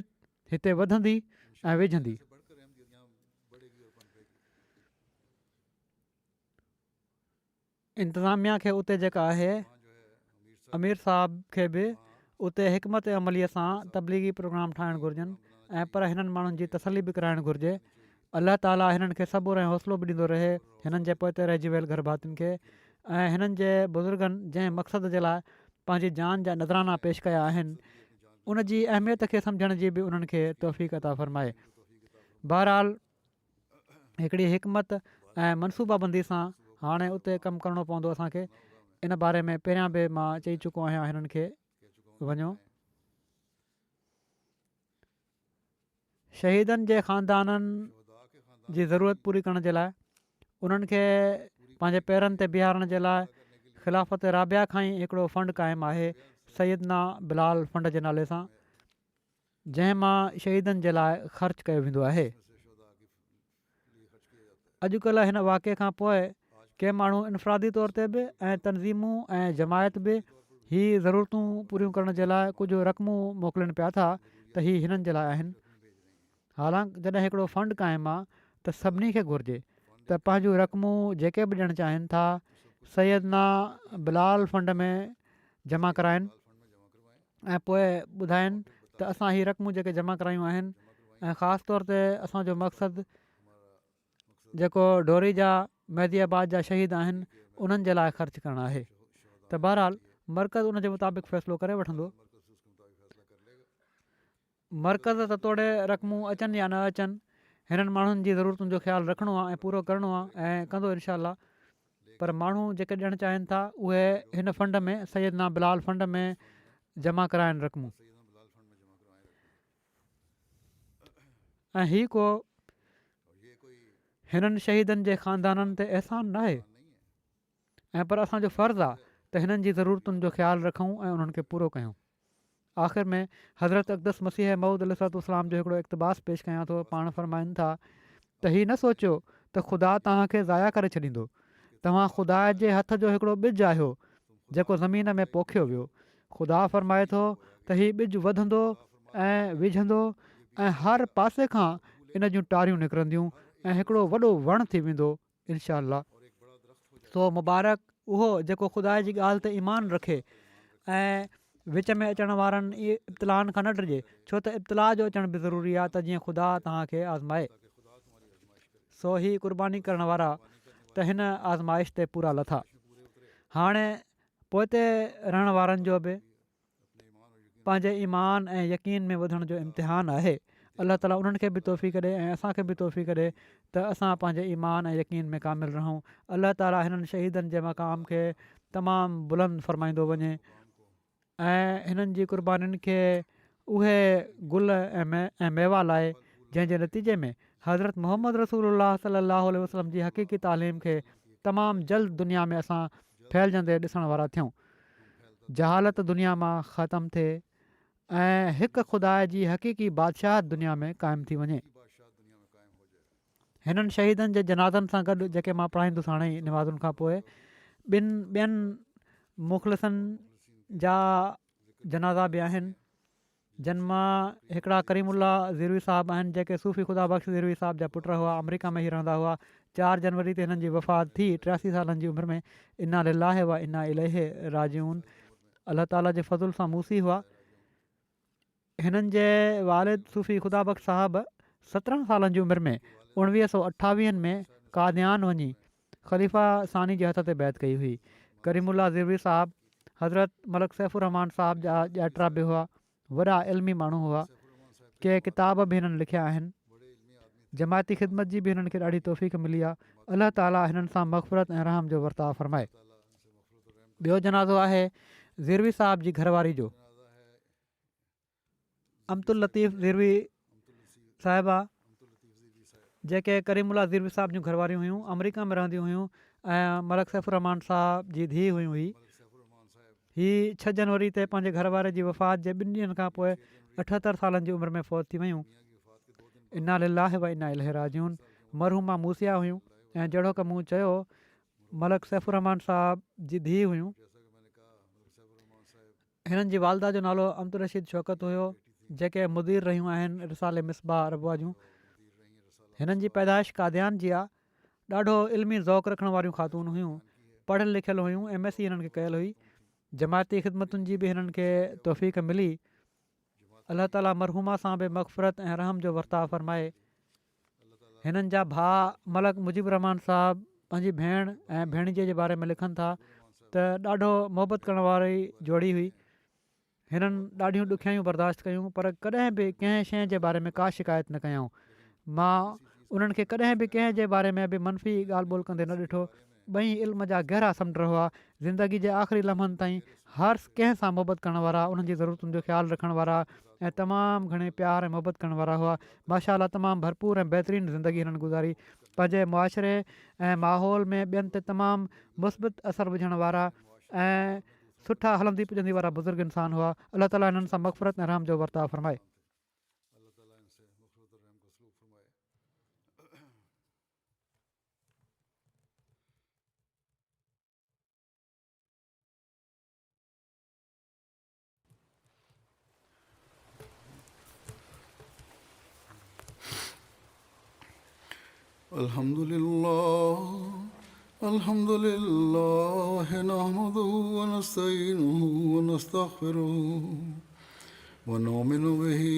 हिते वधंदी ऐं विझंदी। इंतिज़ामिया खे उते जेका आहे, अमीर साहब खे बि उते हिकमत अमलीअ सां तबलीगी प्रोग्राम ठाहिणु घुरिजनि ऐं पर हिननि माण्हुनि जी तसली बि कराइणु घुरिजे। अलाह ताला हिननि खे सबुरु ऐं हौसलो बि ॾींदो रहे, हिननि जे पोइ रहिजी वियल घर भातियुनि खे ऐं हिननि जे बुज़ुर्गनि जंहिं मक़सद जे लाइ पंहिंजी जान जा नज़राना पेश कया आहिनि, उन जी अहमियत खे सम्झण जी बि उन्हनि खे तौफ़ीक़ अता फ़रमाए। बहरहाल हिकिड़ी हिकमत ऐं मनसूबाबंदी सां हाणे उते कमु करिणो पवंदो असांखे। इन बारे में पहिरियां बि मां चई चुको आहियां हिननि खे वञो। शहीदनि जे ख़ानदाननि जी ज़रूरत पूरी करण जे लाइ उन्हनि खे पंहिंजे पेरनि ते बीहारण जे लाइ ख़िलाफ़त राबिया खां ई हिकिड़ो फ़ंड क़ाइमु आहे, सैयदना बिलाल फ़ंड जे नाले सां, जंहिं मां शहीदनि जे लाइ ख़र्चु कयो वेंदो आहे। अॼुकल्ह हिन वाक़े खां पोइ के माण्हू इनफ़रादी तौर ते बि ऐं तनज़ीमूं ऐं जमायत बि हीअ ज़रूरतूं पूरियूं करण जे लाइ कुझु रक़मूं मोकिलनि पिया था त हीअ हिननि जे लाइ आहिनि। हालांकि जॾहिं हिकिड़ो फ़ंड क़ाइमु आहे त सभिनी खे घुरिजे त पंहिंजूं रक़मूं जेके बि ॾियणु चाहिनि था सैयदना बिलाल फ़ंड में जमा कराइनि ऐं पोइ ॿुधाइनि त असां हीअ रक़मूं जेके जमा करायूं आहिनि ऐं ख़ासि तौर ते असांजो मक़सदु जेको डोरी जा मेहदीआबाद जा शहीद आहिनि उन्हनि जे लाइ ख़र्चु करणु आहे। त बहरहाल मर्कज़ उन जे मुताबिक़ फ़ैसिलो करे वठंदो। मर्कज़ त तोड़े रक़मूं अचनि या न अचनि, हिननि माण्हुनि जी ज़रूरतुनि जो ख़्यालु रखिणो आहे ऐं पूरो करिणो आहे ऐं कंदो इनशा। पर माण्हू जेके ॾियणु चाहिनि था उहे हिन फ़ंड में सैयदना बिलाल फ़ंड में जमा कराइनि रक़मूं। ऐं हीअ को हिननि शहीदनि जे ख़ानदाननि ते अहसान न आहे ऐं पर असांजो फ़र्ज़ु आहे त हिननि जी ज़रूरतुनि जो ख़्यालु रखूं ऐं उन्हनि खे पूरो कयूं। आख़िर में हज़रत अक़दस मसीह मऊद अलैहिस्सलाम जो हिकिड़ो इक़्तिबास पेश कयां थो। पाण फ़रमाइनि था त हीअ न सोचियो त ख़ुदा तव्हांखे ज़ाया करे छॾींदो। तव्हां ख़ुदा जे हथ जो हिकिड़ो ॿिजु आहियो जेको ज़मीन में पोखियो वियो। ख़ुदा फ़रमाए थो त हीउ ॿिजु वधंदो ऐं विझंदो ऐं हर पासे खां इन जूं टारियूं निकिरंदियूं ऐं हिकिड़ो वॾो वणु थी वेंदो इनशा। सो मुबारक उहो जेको ख़ुदा जी ॻाल्हि ते ईमान रखे ऐं विच में अचण वारनि इहे इब्तिलाहनि खां न डिॼे, छो त इब्तिलाह जो अचण बि ज़रूरी आहे त जीअं ख़ुदा तव्हांखे आज़माए। सो ही क़ुर्बानी करण वारा त हिन आज़माइश ते पूरा लथा। हाणे पोइते रहण वारनि जो बि पंहिंजे ईमान ऐं यकीन में वधण जो इम्तिहान आहे। अलाह ताला उन्हनि खे बि तौफ़ीक़ ॾे ऐं असांखे बि तौफ़ीक़ ॾे त असां पंहिंजे ईमान ऐं यकीन में कामिल रहूं। अलाह ताला हिननि शहीदनि जे मक़ाम खे तमामु बुलंद फ़रमाईंदो वञे ऐं हिननि जी क़ुर्बानीुनि खे उहे गुल ऐं मेवा लाइ जंहिंजे नतीजे में हज़रत मोहम्मद रसूलुल्लाह सल्लल्लाहु अलैहि वसल्लम जी हक़ीक़ी तालीम खे तमामु जल्द दुनिया में असां फैलिजंदे ॾिसण वारा थियूं। जहालत दुनिया मां ख़तमु थिए ऐं हिकु ख़ुदा जी हक़ीक़ी बादशाहत दुनिया में क़ाइमु थी वञे। हिननि शहीदनि जे जनाज़नि सां गॾु जेके मां पढ़ाईंदुसि हाणे ई निमाज़ुनि खां पोइ ॿियनि मुख़लिसनि जा जनाज़ा बि आहिनि, जिन मां हिकिड़ा करीमुल्ला ज़िरवी साहिबु आहिनि जेके सूफ़ी ख़ुदा बख़्श ज़िरवी साहिब जा पुट हुआ, अमरीका में ई रहंदा हुआ। 4 जनवरी ते हिननि जी वफ़ात थी 83 सालनि जी उमिरि में। इन्ना लिल्लाहि व इन्ना इलैहि राजिऊन। अलाह ताला जे फज़ुल सां मूसी हुआ। हिननि जे वालिद सूफ़ी ख़ुदा बख़्श साहिबु 17 सालनि जी उमिरि में 1928 में कादियान वञी ख़लीफ़ा सानी जे हथ ते बैत कई हुई। करीमुल्ला ज़िरवी साहिबु हज़रत मलिक सैफ़ुररहमान साहिब जा ॼाइटा बि हुआ, वॾा इल्मी माण्हू हुआ। के किताब बि हिननि लिखिया आहिनि। जमायती ख़िदमत जी बि हिननि खे ॾाढी तौफ़ीक़ मिली आहे। अलाह ताला हिननि सां मग़फ़िरत ऐं रहम जो वर्ताव फ़रमाए। ॿियो जनाज़ो आहे ज़िरवी साहिब जी घरवारी जो, अमतुल लतीफ़ ज़िरवी साहिबा, जेके करीमुल्ला ज़िरवी साहिब जूं घरवारियूं हुयूं, अमरीका में रहंदियूं हुयूं ऐं मलिक सैफ़ुररहमान साहिब जी धीउ हुई। हीअ 6 जनवरी ते पंहिंजे घरवारे जी वफ़ात जे 2 ॾींहंनि खां पोइ 78 सालनि जी उमिरि में फ़ौत थी वियूं। इना लिल्लाहि व इना इलैहि राजिऊन। मरहूमा मूसिया हुयूं ऐं जहिड़ो की मूं चयो मलक सैफ़ुररहमान साहब जी धीउ हुयूं। हिननि जी वालदा जो नालो अब्दुल रशीद शौकत हुयो, जेके मुदीर रहियूं आहिनि रिसाले मिसबाह रबुआ जूं। हिननि जी पैदाइश कादियान जी आहे। ॾाढो इल्मी ज़ौक़ु रखण वारियूं ख़ातून हुयूं, पढ़ियलु लिखियलु हुयूं। MSc हिननि खे कयल हुई। जमायती ख़िदमतुनि जी बि हिननि खे तौफ़ीक़ मिली। अलाह ताला मरहूमा सां बि मग़फ़िरत ऐं रहम जो वर्ताव फ़रमाए। हिननि जा भाउ मलक मुजीब रहमान साहब पंहिंजी भेण ऐं भेणीअ जे बारे में लिखनि था त ॾाढो मुहबत करण वारी जोड़ी हुई। हिननि ॾाढियूं ॾुखियायूं बर्दाश्त कयूं, पर कॾहिं बि कंहिं शइ जे बारे में का शिकायत न कयऊं। मां उन्हनि खे कॾहिं बि कंहिं जे बारे में बि मनफ़ी ॻाल्हि ॿोल कंदे न ॾिठो। ॿई इल्म जा गहरा समुंड हुआ। ज़िंदगी जे आख़िरी लम्हनि ताईं हर कंहिं सां मुहबत करण वारा, उन्हनि जी ज़रूरतुनि जो ख़्यालु रखण वारा ऐं तमामु घणे प्यार ऐं मुहबत करण वारा हुआ। माशाअल्लाह तमामु भरपूर ऐं बहितरीनु ज़िंदगी हिननि गुज़ारी। पंहिंजे मुआशिरे ऐं माहौल में ॿियनि ते तमामु मुस्बित असरु विझण वारा ऐं सुठा हलंदी पुॼंदी वारा बुज़ुर्ग इंसान हुआ। अलाह ताला हिननि सां मग़फ़िरत ऐं रहम जो वर्ताव फ़रमाए। अल्हम्दुलिल्लाह नहमदुहु व नस्तईनुहु व नस्तगफिरुहु व नुमिनु बिही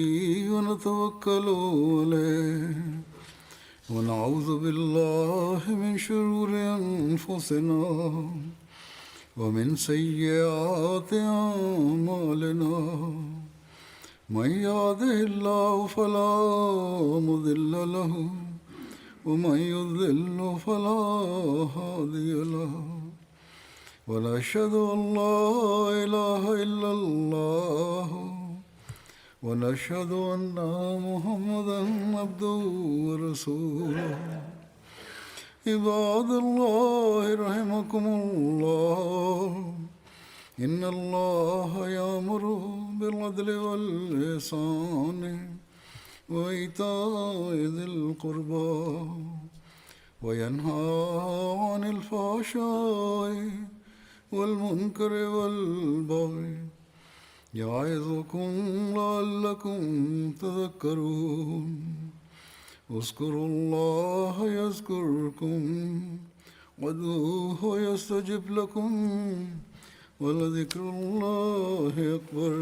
व नतवक्कलु अलैहि व नऊज़ु बिल्लाहि मिन शुरूरि अनफुसिना व मिन सय्यिआति अअमालिना मन यहदिहिल्लाहु फला मुदिल्ल लहु वमन युद्लिल फला हादिय लहु वनशहदु अन ला इलाहा इल्लल्लाह वनशहदु अन्ना मुहम्मदन अब्दुहु व रसूलुहु इबादल्लाहि रहमकुमुल्लाह इन्नल्लाहा यामुरु बिल अदलि वल इहसानि वईताइ ज़िल क़ुर्बा वयन्हा अनिल फ़हशाइ वल मुनकरि वल बग़ि यइज़ुकुम लअल्लकुम तज़क्करून उज़्कुरुल्लाह यज़्कुरुकुम वदऊहु यस्तजिब लकुम वलज़िक्रुल्लाहि अकबर।